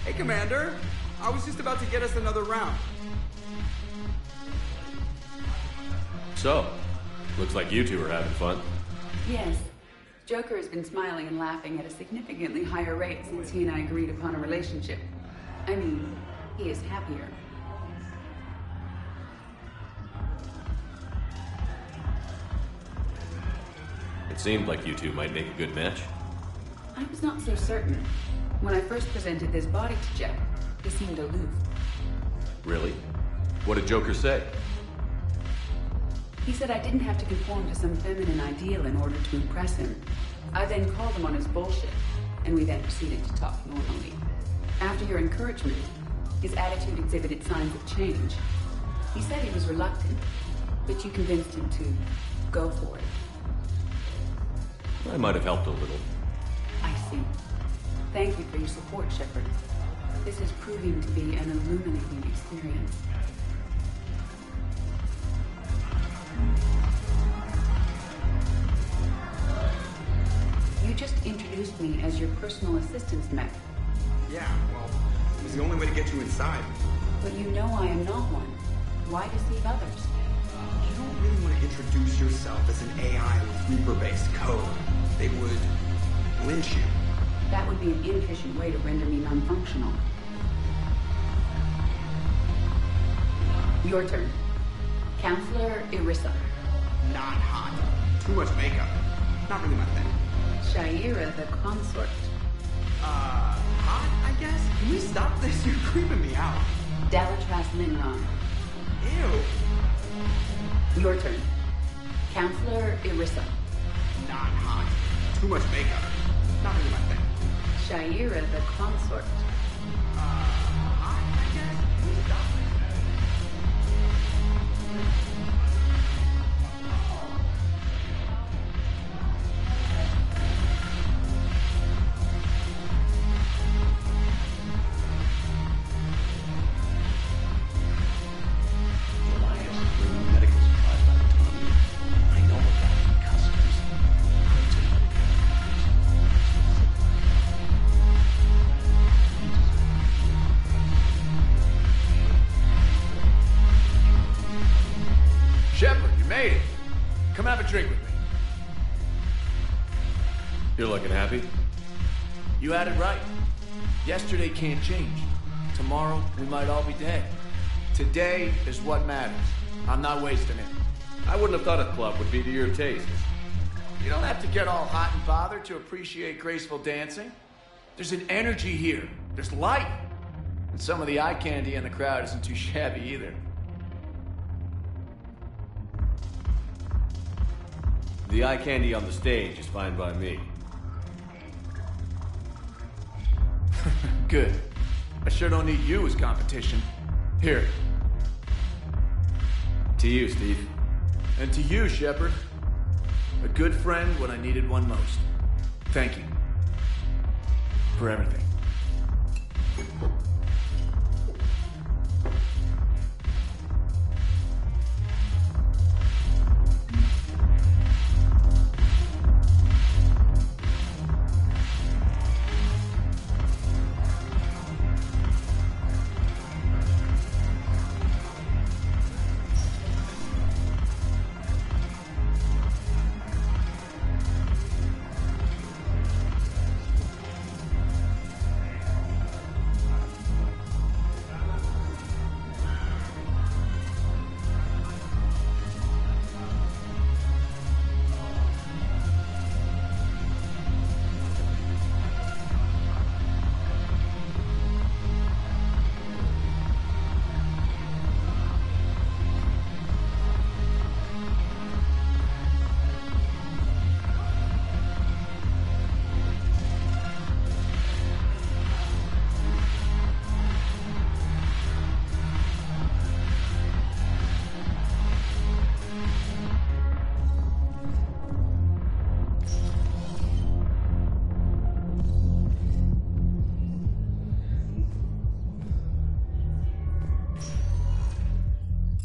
Hey, Commander. I was just about to get us another round. So, looks like you two are having fun. Yes. Joker has been smiling and laughing at a significantly higher rate since he and I agreed upon a relationship. I mean, he is happier. It seemed like you two might make a good match. I was not so certain. When I first presented this body to Jeff, he seemed aloof. Really? What did Joker say? He said I didn't have to conform to some feminine ideal in order to impress him. I then called him on his bullshit, and we then proceeded to talk normally. After your encouragement, his attitude exhibited signs of change. He said he was reluctant, but you convinced him to go for it. I might have helped a little. I see. Thank you for your support, Shepard. This is proving to be an illuminating experience. You just introduced me as your personal assistance mech. Yeah, well, it was the only way to get you inside. But you know I am not one. Why deceive others? don't really want to introduce yourself as an AI with Reaper-based code. They would lynch you. That would be an inefficient way to render me non-functional. Your turn. Counselor Irissa. Not hot. Too much makeup. Not really my thing. Shaira the consort. Hot, I guess? Can we stop this? You're creeping me out. Dalatras Minron. Ew. Your turn. Counselor Irissa. Not hot. Too much makeup. Not really my thing. Shaira the consort. Hot, I guess? Can we stop this? Shepard, you made it. Come have a drink with me. You're looking happy? You had it right. Yesterday can't change. Tomorrow, we might all be dead. Today is what matters. I'm not wasting it. I wouldn't have thought a club would be to your taste. You don't have to get all hot and bothered to appreciate graceful dancing. There's an energy here. There's light. And some of the eye candy in the crowd isn't too shabby either. The eye candy on the stage is fine by me. Good. I sure don't need you as competition. Here. To you, Steve. And to you, Shepard. A good friend when I needed one most. Thank you. For everything.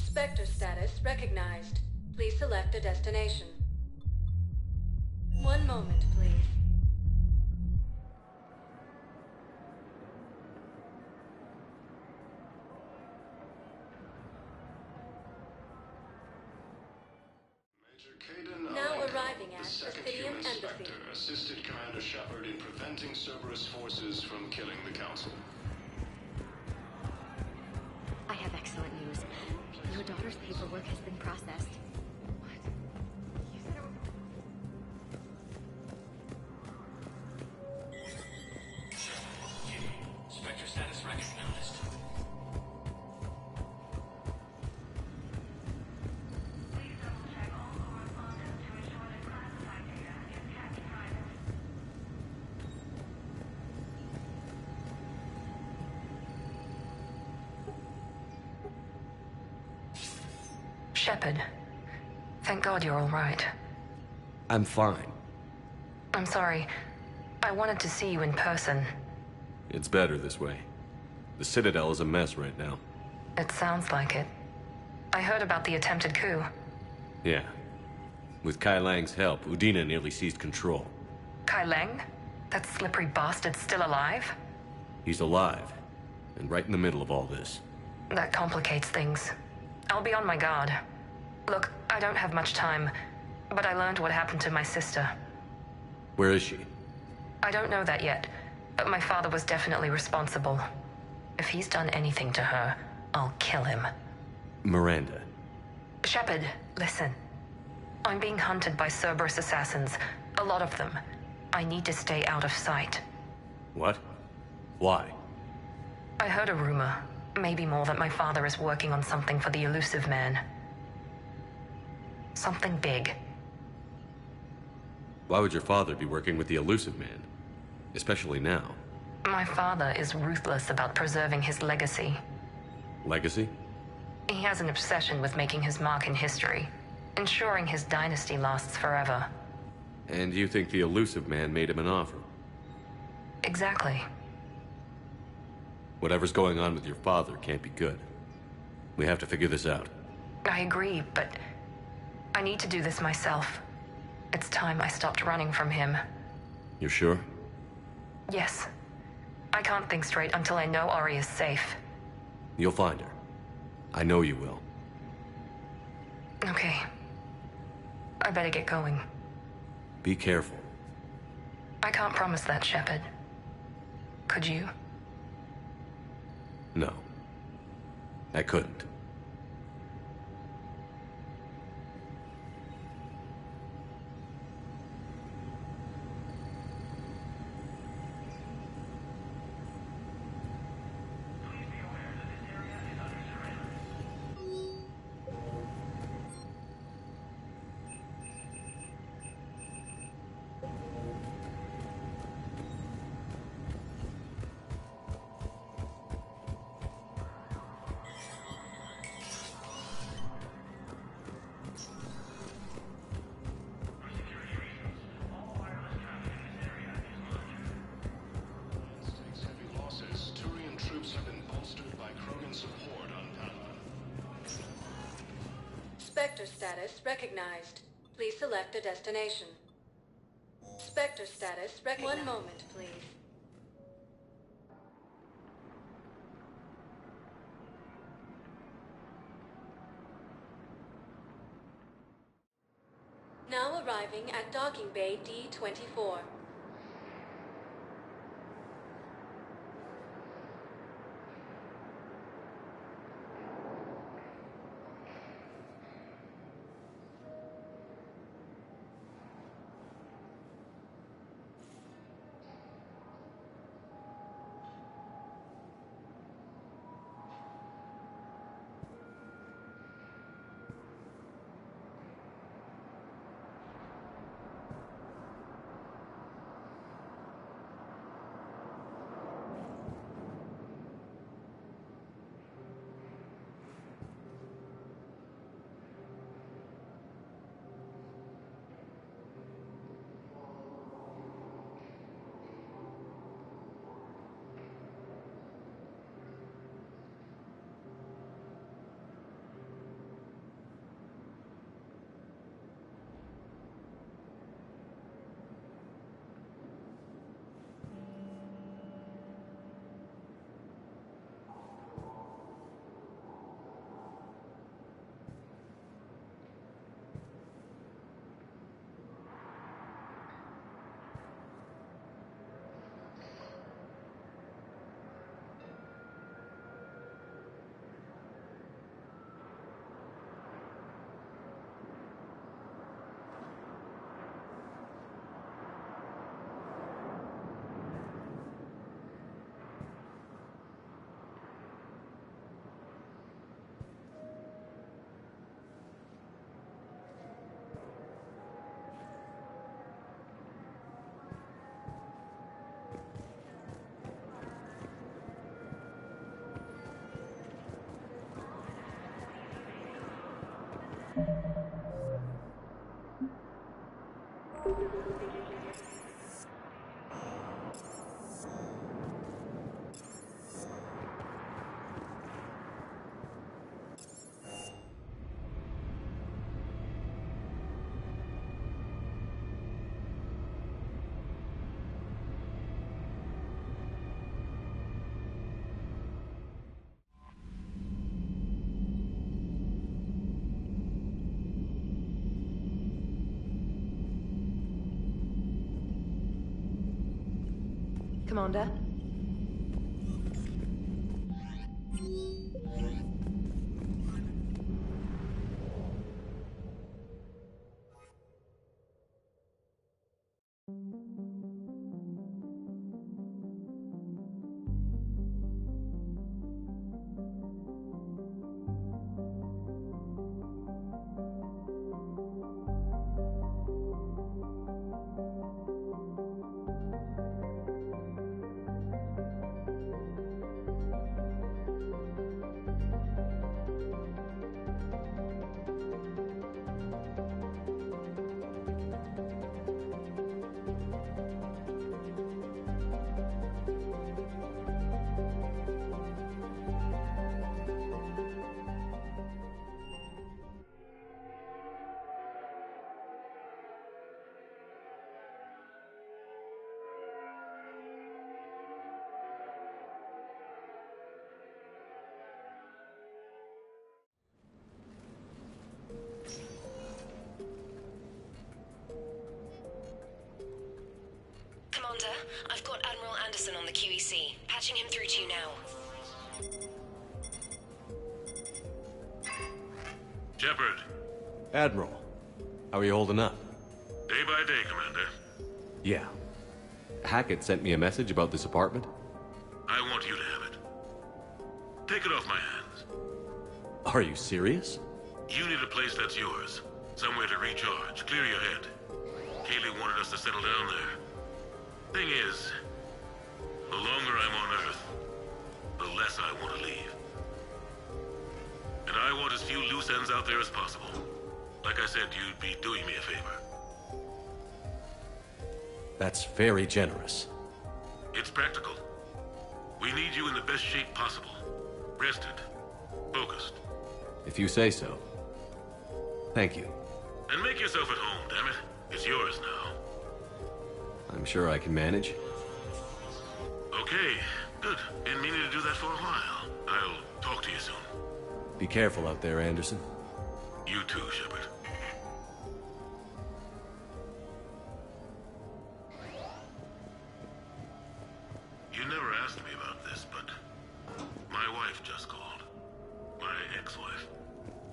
Spectre status recognized. Please select a destination. One moment, please. Now arriving at the Citium Embassy. Assisted Commander Shepard in preventing Cerberus forces from killing the Council. I have excellent news. Your daughter's paperwork has been processed. Spectre status recognized. Shepard, thank God you're all right. I'm fine. I'm sorry. I wanted to see you in person. It's better this way. The Citadel is a mess right now. It sounds like it. I heard about the attempted coup. Yeah. With Kai Lang's help, Udina nearly seized control. Kai Lang? That slippery bastard's still alive? He's alive, and right in the middle of all this. That complicates things. I'll be on my guard. Look, I don't have much time, but I learned what happened to my sister. Where is she? I don't know that yet, but my father was definitely responsible. If he's done anything to her, I'll kill him. Miranda. Shepard, listen. I'm being hunted by Cerberus assassins. A lot of them. I need to stay out of sight. What? Why? I heard a rumor, maybe more, that my father is working on something for the Elusive Man. Something big. Why would your father be working with the Elusive Man? Especially now. My father is ruthless about preserving his legacy. Legacy? He has an obsession with making his mark in history, ensuring his dynasty lasts forever. And you think the Elusive Man made him an offer? Exactly. Whatever's going on with your father can't be good. We have to figure this out. I agree, but I need to do this myself. It's time I stopped running from him. You're sure? Yes. I can't think straight until I know Ori is safe. You'll find her. I know you will. Okay. I better get going. Be careful. I can't promise that, Shepard. Could you? No. I couldn't. Spectre status recognized. Please select a destination. Spectre status recognized. One moment, please. Now arriving at docking bay D-24. Commander? Commander, I've got Admiral Anderson on the QEC. Patching him through to you now. Shepard. Admiral, how are you holding up? Day by day, Commander. Yeah. Hackett sent me a message about this apartment. I want you to have it. Take it off my hands. Are you serious? You need a place that's yours. Somewhere to recharge, clear your head. Kaylee wanted us to settle down there. Thing is, the longer I'm on Earth, the less I want to leave. And I want as few loose ends out there as possible. Like I said, you'd be doing me a favor. That's very generous. It's practical. We need you in the best shape possible. Rested. Focused. If you say so. Thank you. And make yourself at home, damn it. It's yours now. I'm sure I can manage. Okay, good. Been meaning to do that for a while. I'll talk to you soon. Be careful out there, Anderson. You too, Shepard. You never asked me about this, but my wife just called. My ex-wife.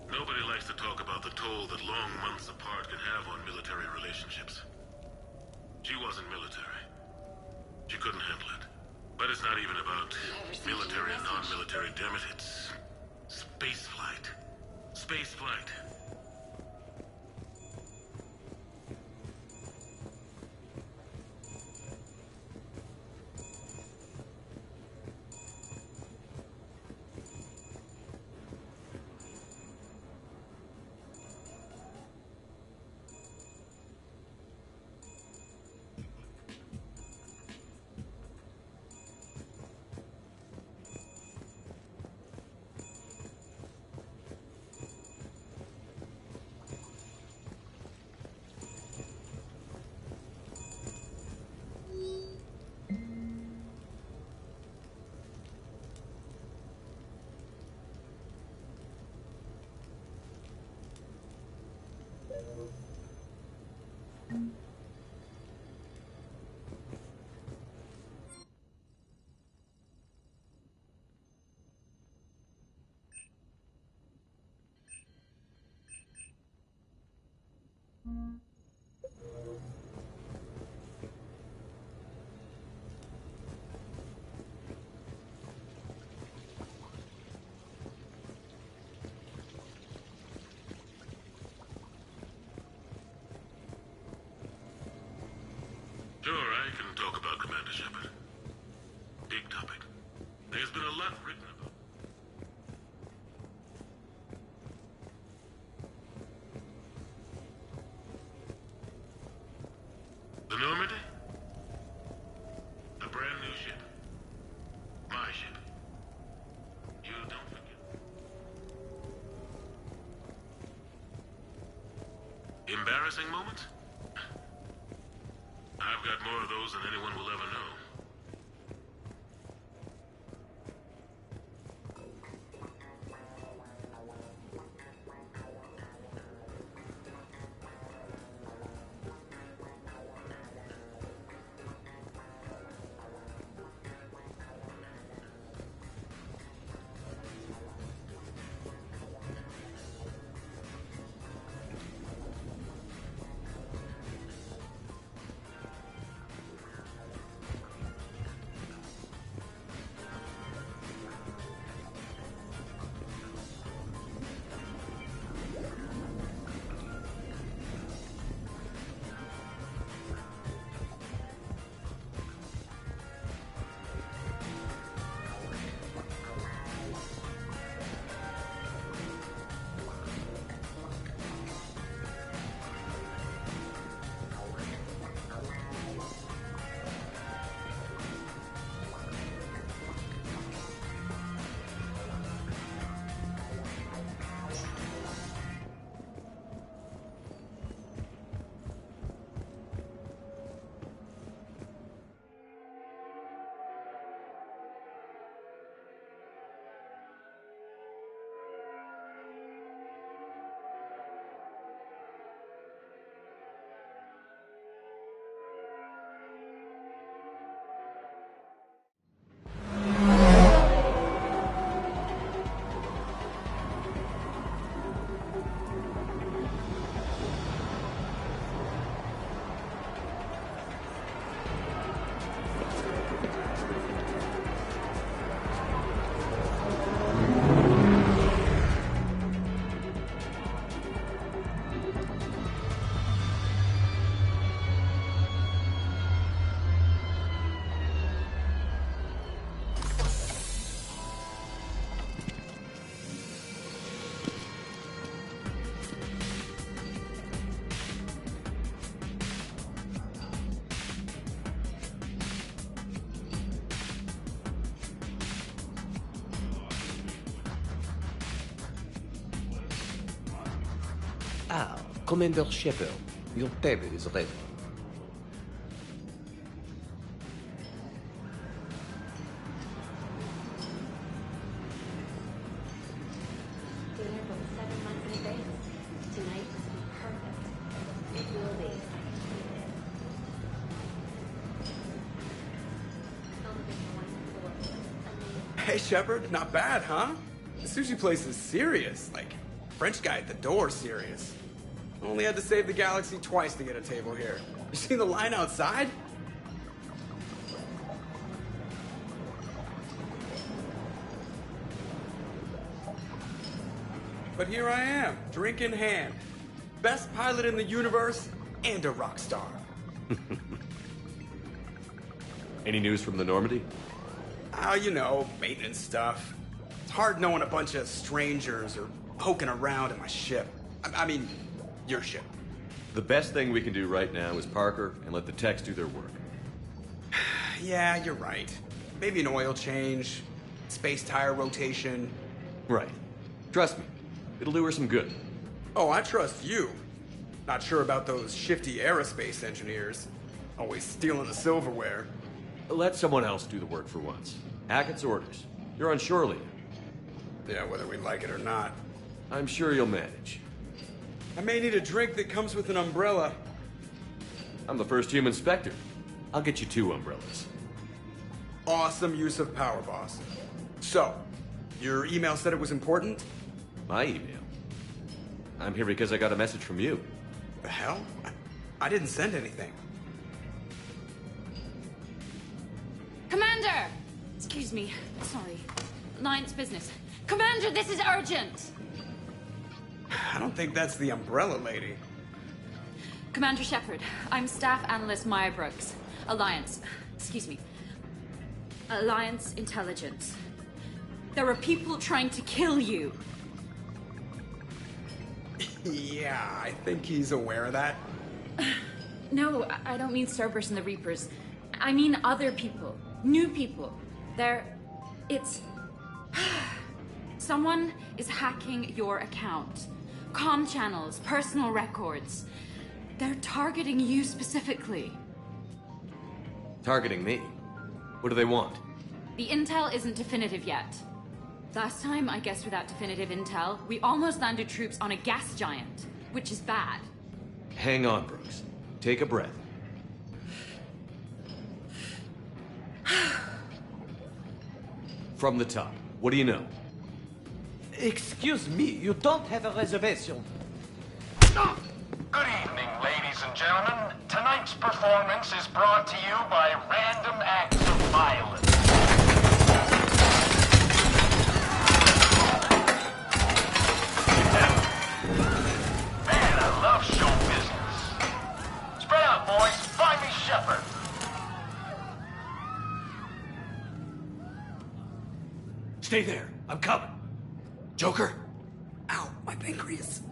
Nobody likes to talk about the toll that long months apart can have on military relationships. She wasn't military. She couldn't handle it. But it's not even about military and non-military, damn it. It's space flight. Space flight. Sure, I can talk about Commander Shepard. Big topic. There's been a lot written about. The Normandy? A brand new ship. My ship. You don't forget. Embarrassing moments? I've got more of those than anyone will ever know. Ah, Commander Shepard, your table is ready. Dinner booked 7 months in advance. Tonight must be perfect. It will be. Hey, Shepard, not bad, huh? The sushi place is serious. Like, French guy at the door serious. Only had to save the galaxy twice to get a table here. You see the line outside? But here I am, drink in hand. Best pilot in the universe and a rock star. Any news from the Normandy? You know, maintenance stuff. It's hard knowing a bunch of strangers or poking around in my ship. I mean, your ship. The best thing we can do right now is Parker and let the techs do their work. Yeah, you're right. Maybe an oil change, space tire rotation. Right. Trust me, it'll do her some good. Oh, I trust you. Not sure about those shifty aerospace engineers. Always stealing the silverware. Let someone else do the work for once. Hackett's orders. You're on shore leave. Yeah, whether we like it or not. I'm sure you'll manage. I may need a drink that comes with an umbrella. I'm the first human Spectre. I'll get you 2 umbrellas. Awesome use of power, boss. So, your email said it was important? My email? I'm here because I got a message from you. The hell? I didn't send anything. Commander! Excuse me. Sorry. Alliance business. Commander, this is urgent! I don't think that's the umbrella lady. Commander Shepard, I'm Staff Analyst Maya Brooks. Alliance. Excuse me. Alliance Intelligence. There are people trying to kill you. Yeah, I think he's aware of that. No, I don't mean Cerberus and the Reapers. I mean other people. New people. It's... Someone is hacking your account. Comm channels, personal records. They're targeting you specifically. Targeting me? What do they want? The intel isn't definitive yet. Last time, I guess without definitive intel, we almost landed troops on a gas giant, which is bad. Hang on, Brooks. Take a breath. From the top, what do you know? Excuse me, you don't have a reservation. Good evening, ladies and gentlemen. Tonight's performance is brought to you by random acts of violence. Man, I love show business. Spread out, boys. Find me Shepard. Stay there. I'm coming. Joker? Ow, my pancreas.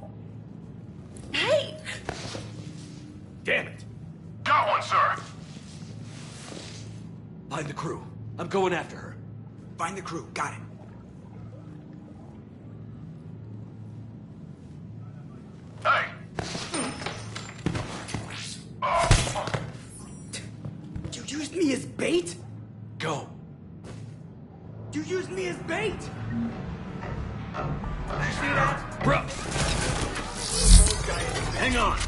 Hey! Damn it. Got one, sir. Find the crew. I'm going after her. Find the crew. Got it. Hey! You used me as bait? Go. You used me as bait! See that? Brooks! Hang on!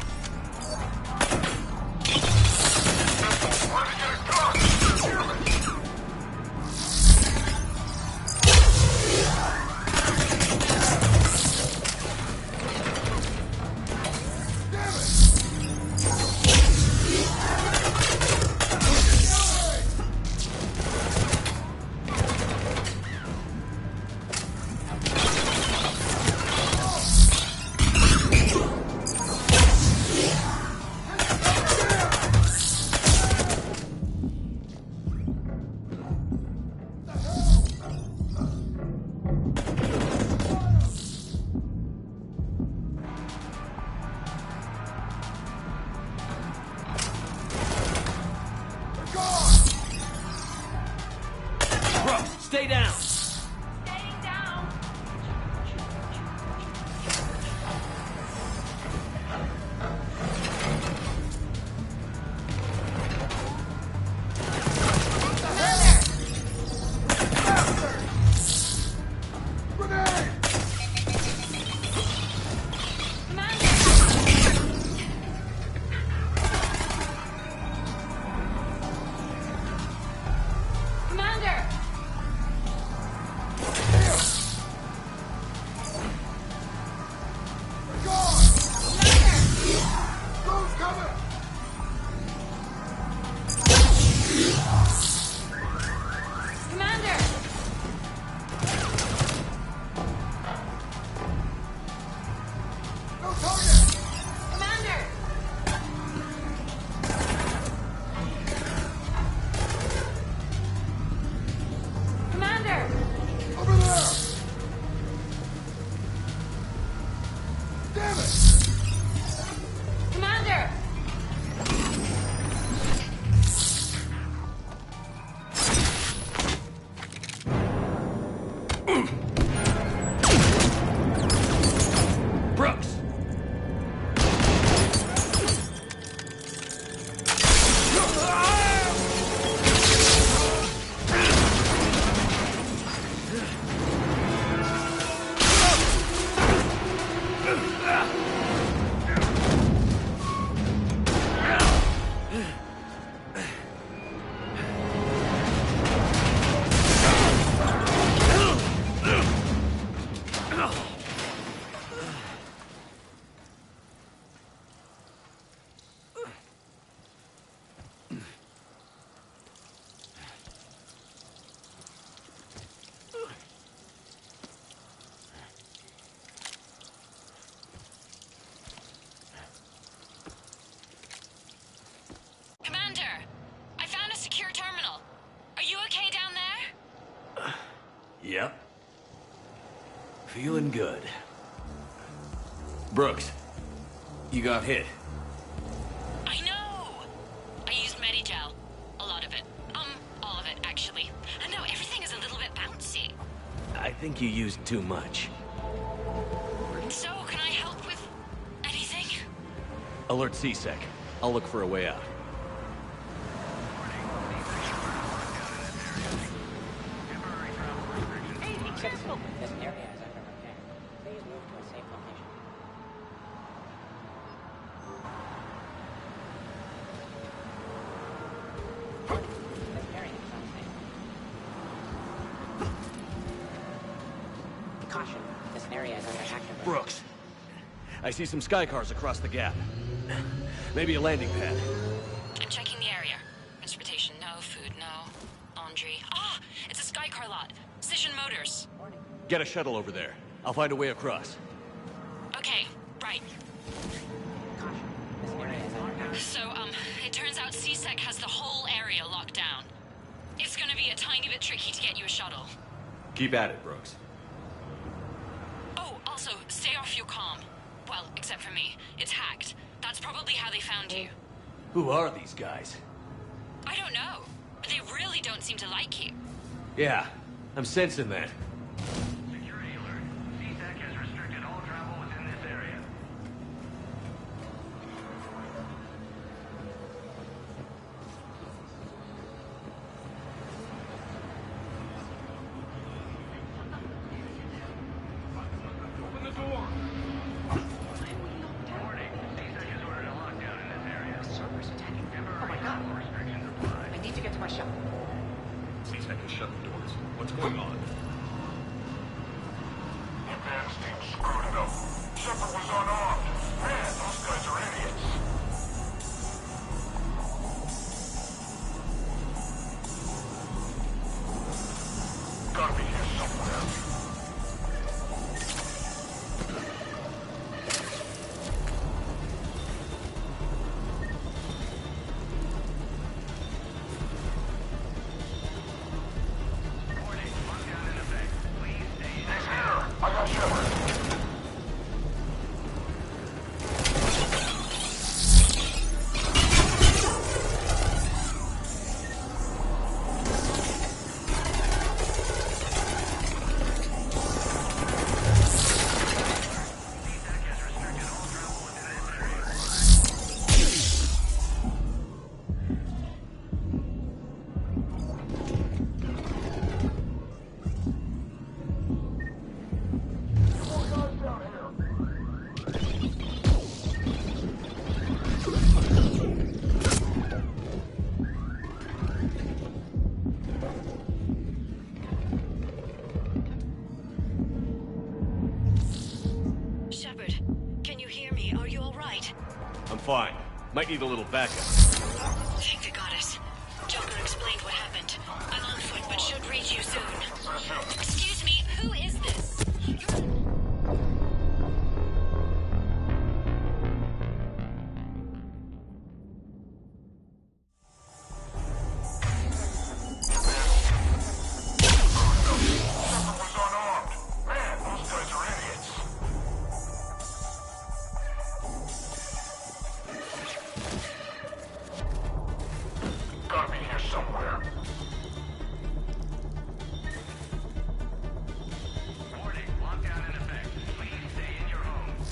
Yep. Feeling good. Brooks, you got hit. I know! I used Medigel. A lot of it. All of it, actually. And now everything is a little bit bouncy. I think you used too much. So, can I help with anything? Alert CSEC. I'll look for a way out. This area is under repair. Please move to a safe location. This area is unsafe. Caution. This area is under active. Brooks, I see some sky cars across the gap. Maybe a landing pad. I'm checking the area. Transportation, no. Food, no. Laundry. Ah! It's a Skycar lot. Cision Motors. Get a shuttle over there. I'll find a way across. Okay, right. So, it turns out CSEC has the whole area locked down. It's gonna be a tiny bit tricky to get you a shuttle. Keep at it, Brooks. Oh, also, stay off your comm. Well, except for me. It's hacked. That's probably how they found you. Who are these guys? I don't know, but they really don't seem to like you. Yeah, I'm sensing that. Security alert. CSEC has restricted all travel within this area. Open the door. Warning. CSEC has ordered a lockdown in this area. Servers attacking. Oh my god. Restrictions apply. I need to get to my shop. CSEC has shut the doors. What's going on? Advance team screwed it up. Shepard was unarmed. Man, those guys are idiots. Gotta be here somewhere. I got Shepard. Shepard, can you hear me? Are you all right? I'm fine. Might need a little backup. Thank the goddess. Joker explained what happened. I'm on foot, but should reach you soon. Excuse me, who is this? Gotta be here somewhere. Warning, lockdown in effect. Please stay in your homes.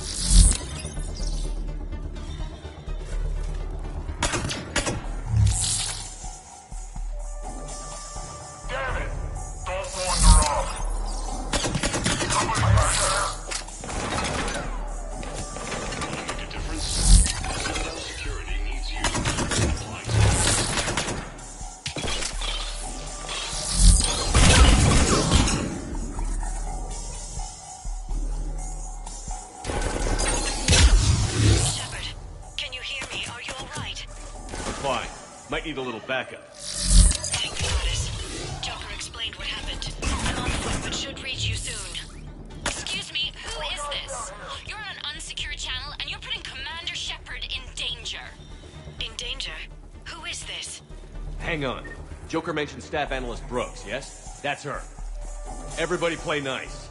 Damn it! Don't wander off. Somebody back there. Make a difference? Citadel security needs you. Apply Shepard, can you hear me? Are you all right? I'm fine. Might need a little backup. Thank the goddess. Joker explained what happened. I'm on foot, but should reach you soon. Excuse me, who is this? You're on an unsecured channel and you're putting Commander Shepard in danger. In danger? Who is this? Hang on. Joker mentioned Staff Analyst Brooks, yes? That's her. Everybody play nice.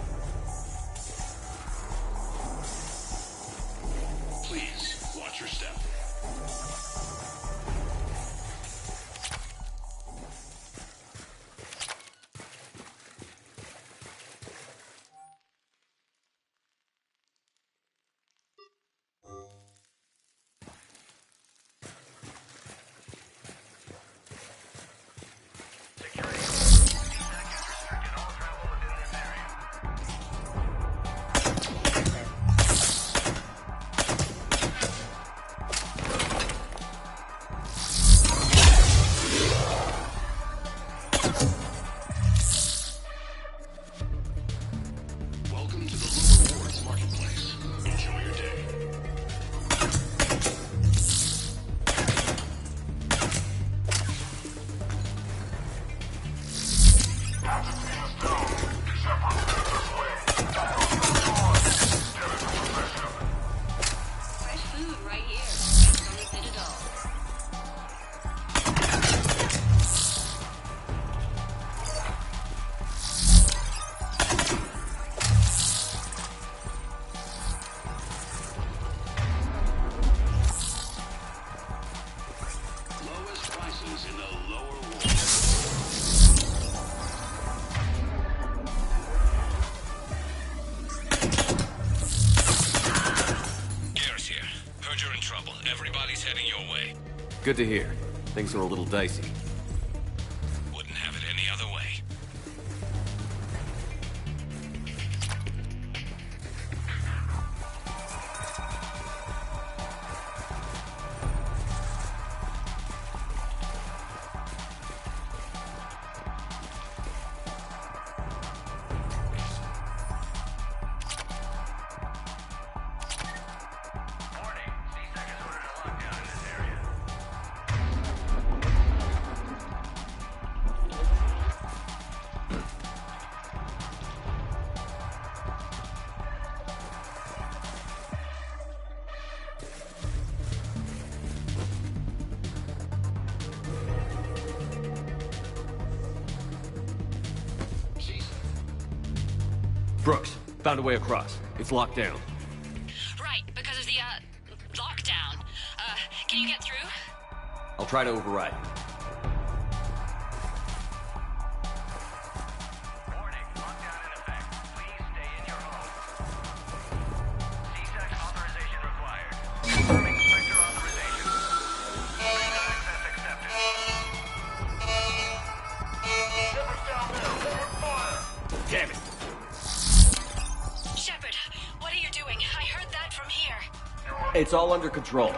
Please, watch your step. Welcome to the Lower Wards Marketplace. Enjoy your day. Fresh food right here. From the Citadel. Lowest prices in the Lower Wards. Garrus here. Heard you're in trouble. Everybody's heading your way. Good to hear. Things are a little dicey. Wouldn't have it any other way. Brooks, found a way across. It's locked down. Right, because of the, lockdown. Can you get through? I'll try to override. Damn it. Shepard, what are you doing? I heard that from here. It's all under control.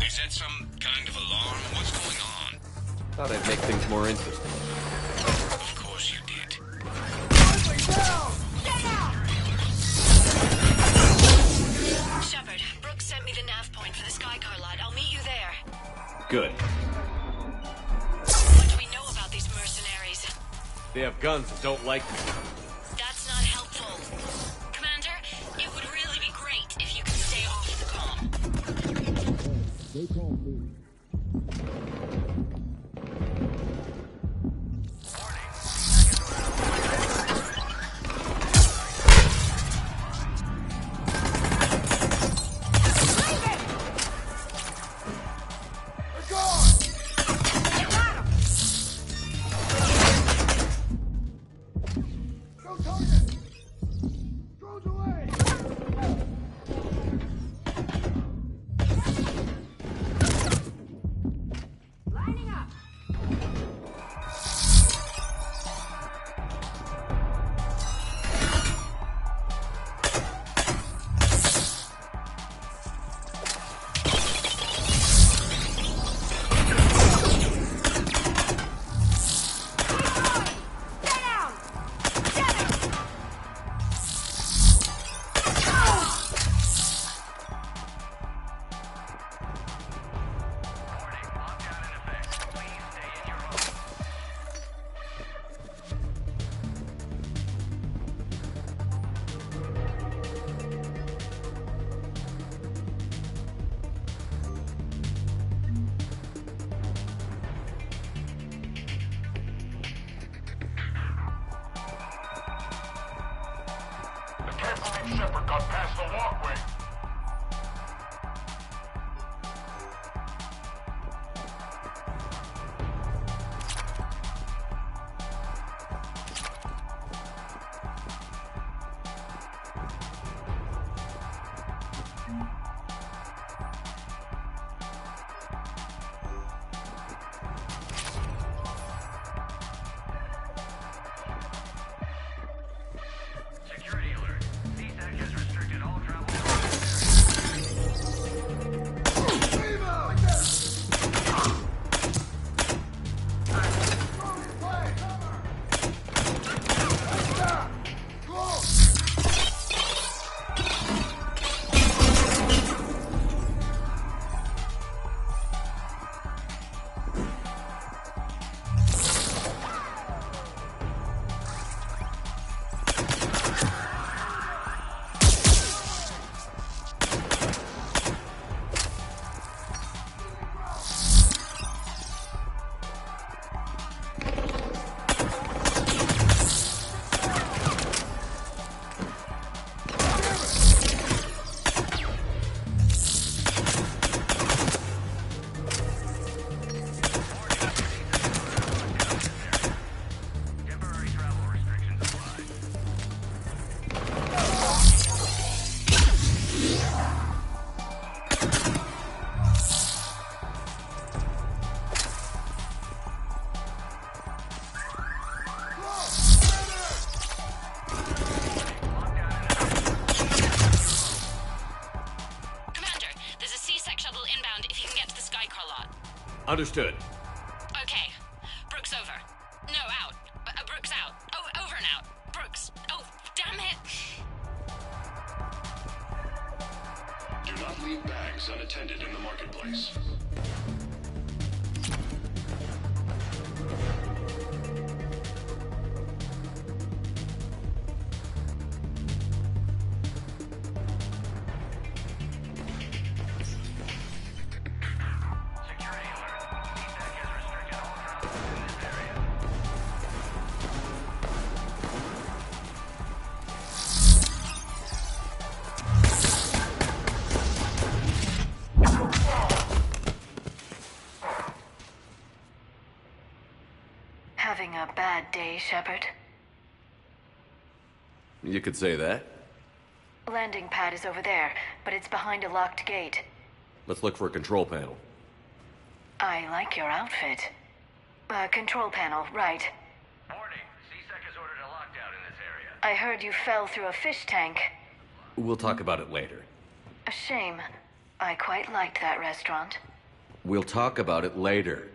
Is that some kind of alarm? What's going on? Thought I'd make things more interesting. Of course you did. Shepard, Brooks sent me the nav point for the Skycar lad. I'll meet you there. Good. What do we know about these mercenaries? They have guns and don't like me. That's not helpful. Commander, it would really be great if you could stay off the comm. They call me. time Shepard got past the walkway. Security alert. CSAC has restricted all travel. Understood. Okay. Brooks over. No, out. Brooks out. Oh, over and out. Brooks. Oh, damn it. Do not leave bags unattended in the marketplace. Having a bad day, Shepard? You could say that. Landing pad is over there, but it's behind a locked gate. Let's look for a control panel. I like your outfit. Control panel, right. Warning. CSAC has ordered a lockdown in this area. I heard you fell through a fish tank. We'll talk about it later. A shame. I quite liked that restaurant. We'll talk about it later.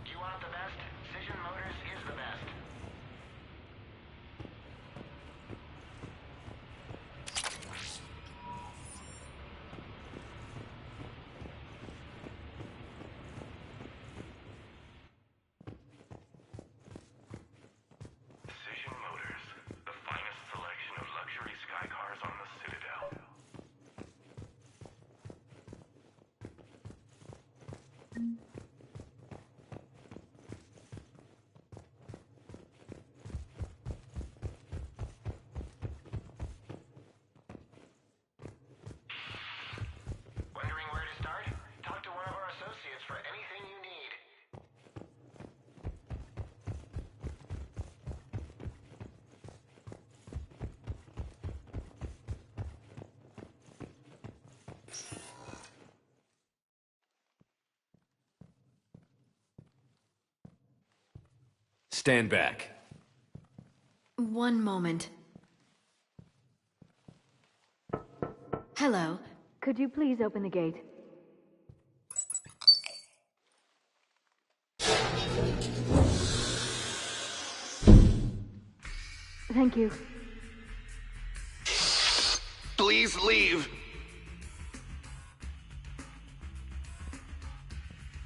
You want the best? Cision Motors is the best. Cision Motors, the finest selection of luxury sky cars on the Citadel. Wondering where to start? Talk to one of our associates for anything you need. Stand back. One moment. Hello. Could you please open the gate? Thank you. Please leave.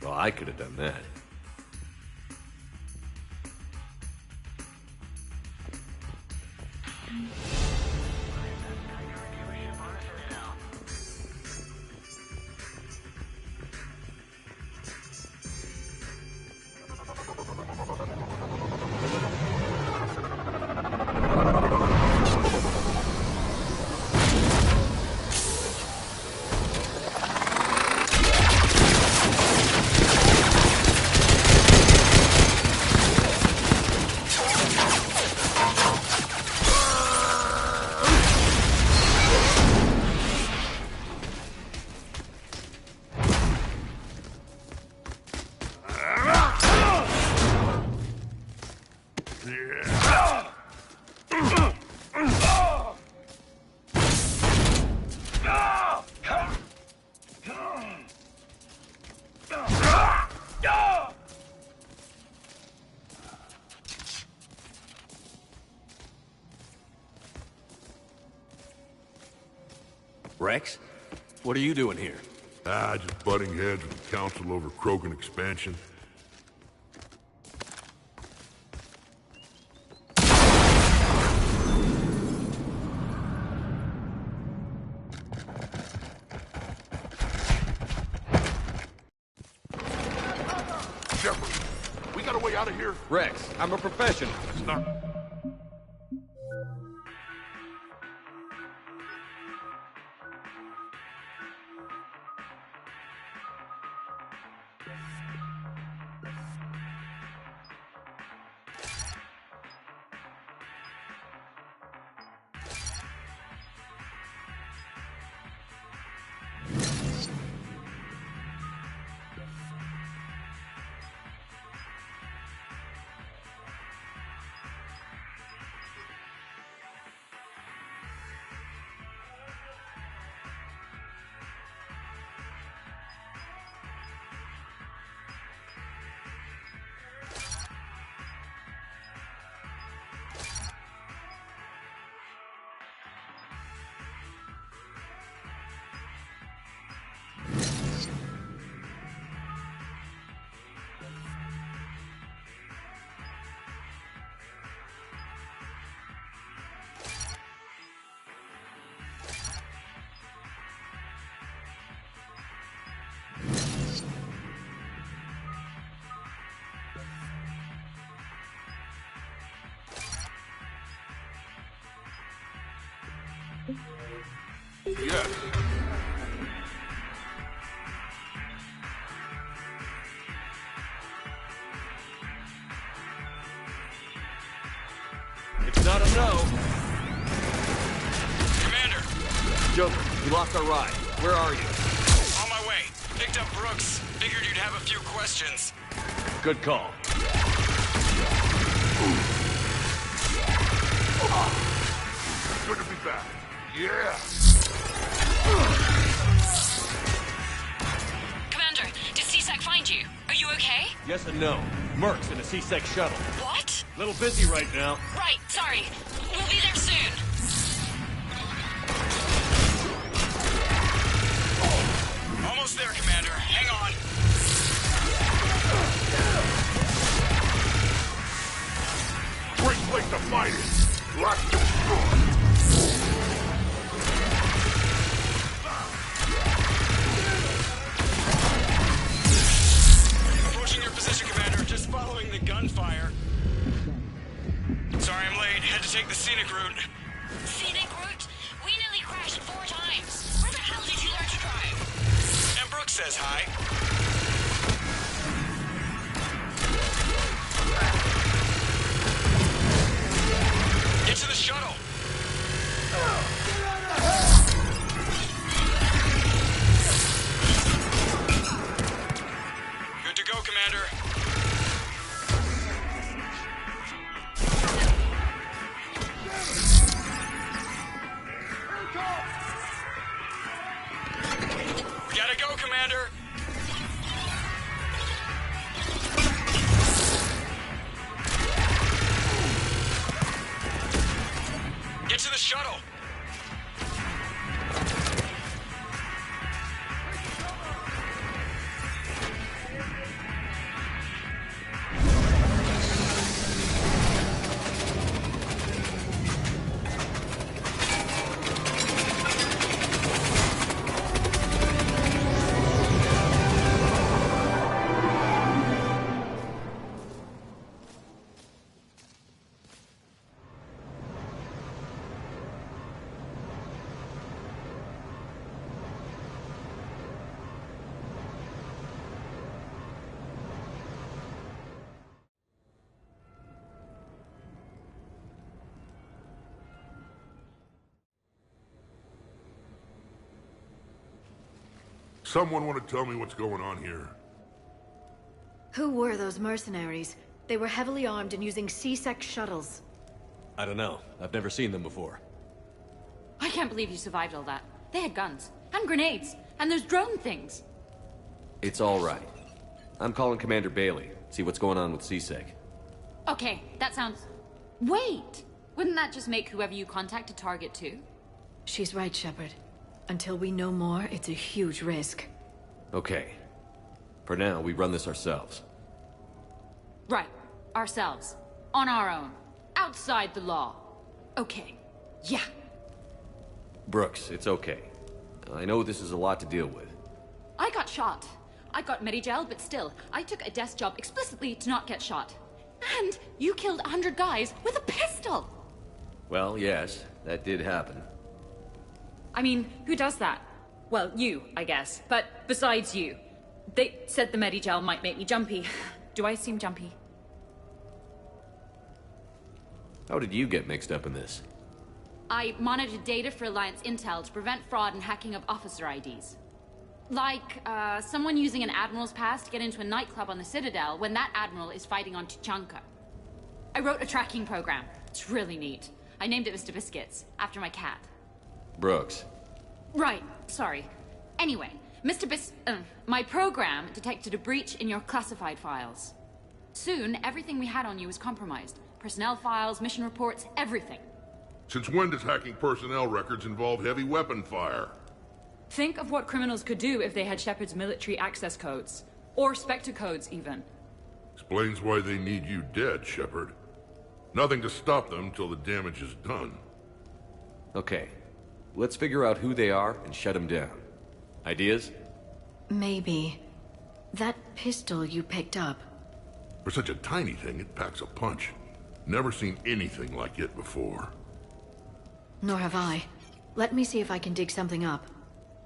Well, I could have done that. Rex? What are you doing here? Just butting heads with the council over Krogan expansion. Shepard, we got a way out of here? Rex, I'm a professional. It's not... Yes. It's not a no. Commander! Joker, we lost our ride. Where are you? On my way. Picked up Brooks. Figured you'd have a few questions. Good call. Good to be back. Yeah. Commander, did CSEC find you? Are you okay? Yes and no. Merc's in a C-Sec shuttle. What? Little busy right now. Right, sorry. We'll be there soon. Almost there, Commander. Hang on. Great place to fight it. Lots to destroy. Approaching your position, Commander. Just following the gunfire. Sorry I'm late. Had to take the scenic route. Scenic route? We nearly crashed 4 times. Where the hell did you learn to drive? And Brooks says hi. Get to the shuttle. Good to go, Commander. We gotta go, Commander. Get to the shuttle. Someone want to tell me what's going on here? Who were those mercenaries? They were heavily armed and using C-Sec shuttles. I don't know. I've never seen them before. I can't believe you survived all that. They had guns, and grenades, and those drone things. It's all right. I'm calling Commander Bailey. See what's going on with C-Sec. Okay, that sounds... Wait! Wouldn't that just make whoever you contact a target too? She's right, Shepard. Until we know more, it's a huge risk. Okay. For now, we run this ourselves. Right. Ourselves. On our own. Outside the law. Okay. Yeah. Brooks, it's okay. I know this is a lot to deal with. I got shot. I got Medigel, but still, I took a desk job explicitly to not get shot. And you killed 100 guys with a pistol! Well, yes, that did happen. I mean, who does that? Well, you, I guess. But besides you. They said the Medigel might make me jumpy. Do I seem jumpy? How did you get mixed up in this? I monitored data for Alliance intel to prevent fraud and hacking of officer IDs. Like, someone using an Admiral's pass to get into a nightclub on the Citadel when that Admiral is fighting on Tuchanka. I wrote a tracking program. It's really neat. I named it Mr. Biscuits, after my cat. Brooks. Right, sorry. Anyway, my program detected a breach in your classified files. Soon, everything we had on you was compromised. Personnel files, mission reports, everything. Since when does hacking personnel records involve heavy weapon fire? Think of what criminals could do if they had Shepard's military access codes. Or Spectre codes, even. Explains why they need you dead, Shepard. Nothing to stop them till the damage is done. Okay. Let's figure out who they are and shut them down. Ideas? Maybe. That pistol you picked up. For such a tiny thing, it packs a punch. Never seen anything like it before. Nor have I. Let me see if I can dig something up.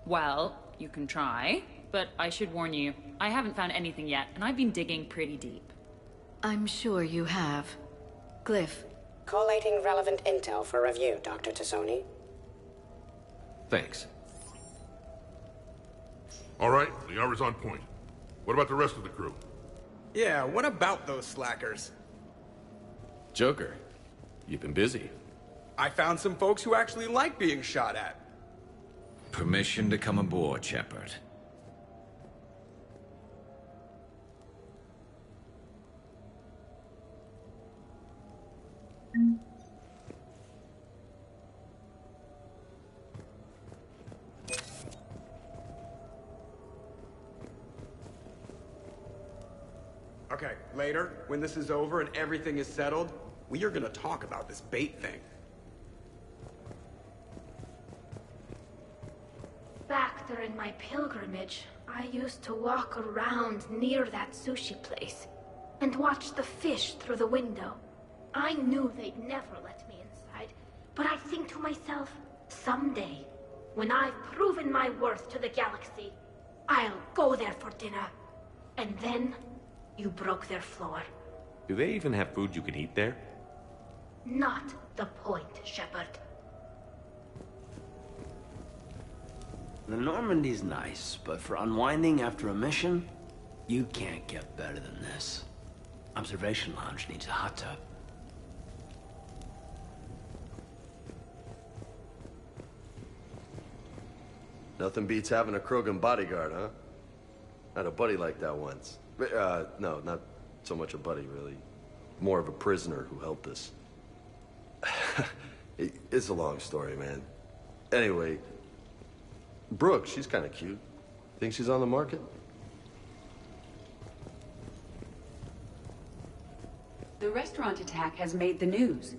Well, you can try, but I should warn you, I haven't found anything yet, and I've been digging pretty deep. I'm sure you have. Glyph. Collating relevant intel for review, Dr. Tassoni. Thanks. All right, the hour's on point. What about the rest of the crew? Yeah, what about those slackers? Joker, you've been busy. I found some folks who actually like being shot at. Permission to come aboard, Shepard. Okay, later, when this is over and everything is settled, we are gonna talk about this bait thing. Back during my pilgrimage, I used to walk around near that sushi place and watch the fish through the window. I knew they'd never let me inside, but I think to myself, someday, when I've proven my worth to the galaxy, I'll go there for dinner. And then, you broke their floor. Do they even have food you can eat there? Not the point, Shepard. The Normandy's nice, but for unwinding after a mission, you can't get better than this. Observation Lounge needs a hot tub. Nothing beats having a Krogan bodyguard, huh? I had a buddy like that once. No, not so much a buddy, really. More of a prisoner who helped us. It's a long story, man. Anyway, Brooke, she's kind of cute. Think she's on the market? The restaurant attack has made the news.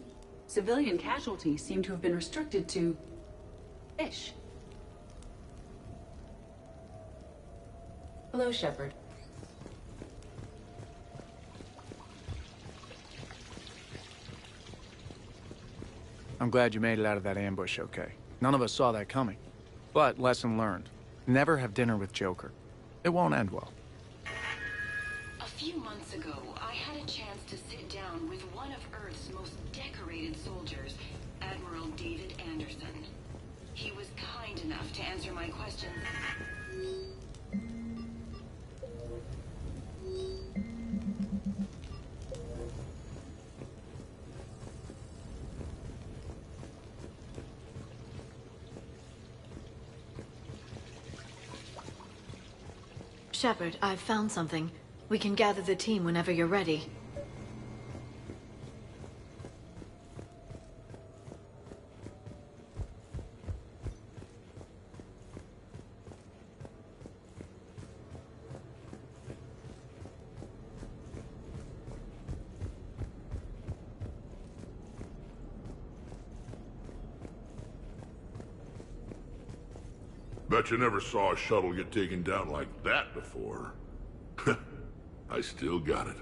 Civilian casualties seem to have been restricted to fish. Hello, Shepard. I'm glad you made it out of that ambush okay. None of us saw that coming. But lesson learned. Never have dinner with Joker. It won't end well. A few months ago, I had a chance to sit down with one of Earth's most decorated soldiers, Admiral David Anderson. He was kind enough to answer my questions. Shepard, I've found something. We can gather the team whenever you're ready. Bet you never saw a shuttle get taken down like that before. I still got it.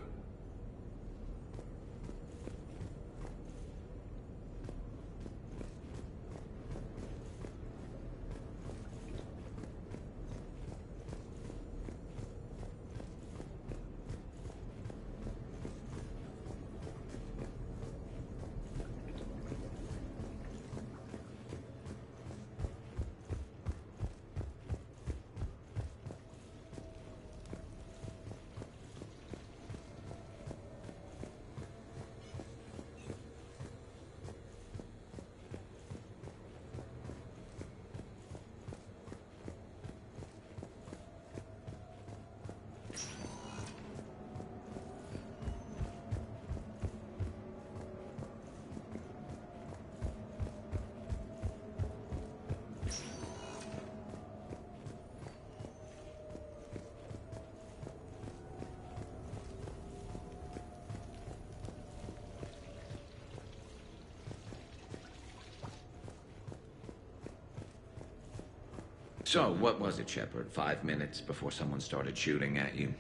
So, what was it, Shepard? 5 minutes before someone started shooting at you?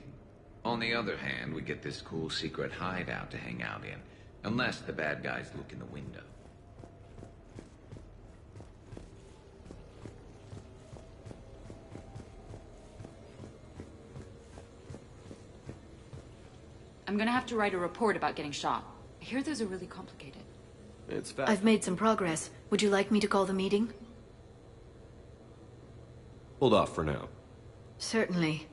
On the other hand, we get this cool secret hideout to hang out in. Unless the bad guys look in the window. I'm gonna have to write a report about getting shot. I hear those are really complicated. It's fast. I've made some progress. Would you like me to call the meeting? Hold off for now. Certainly.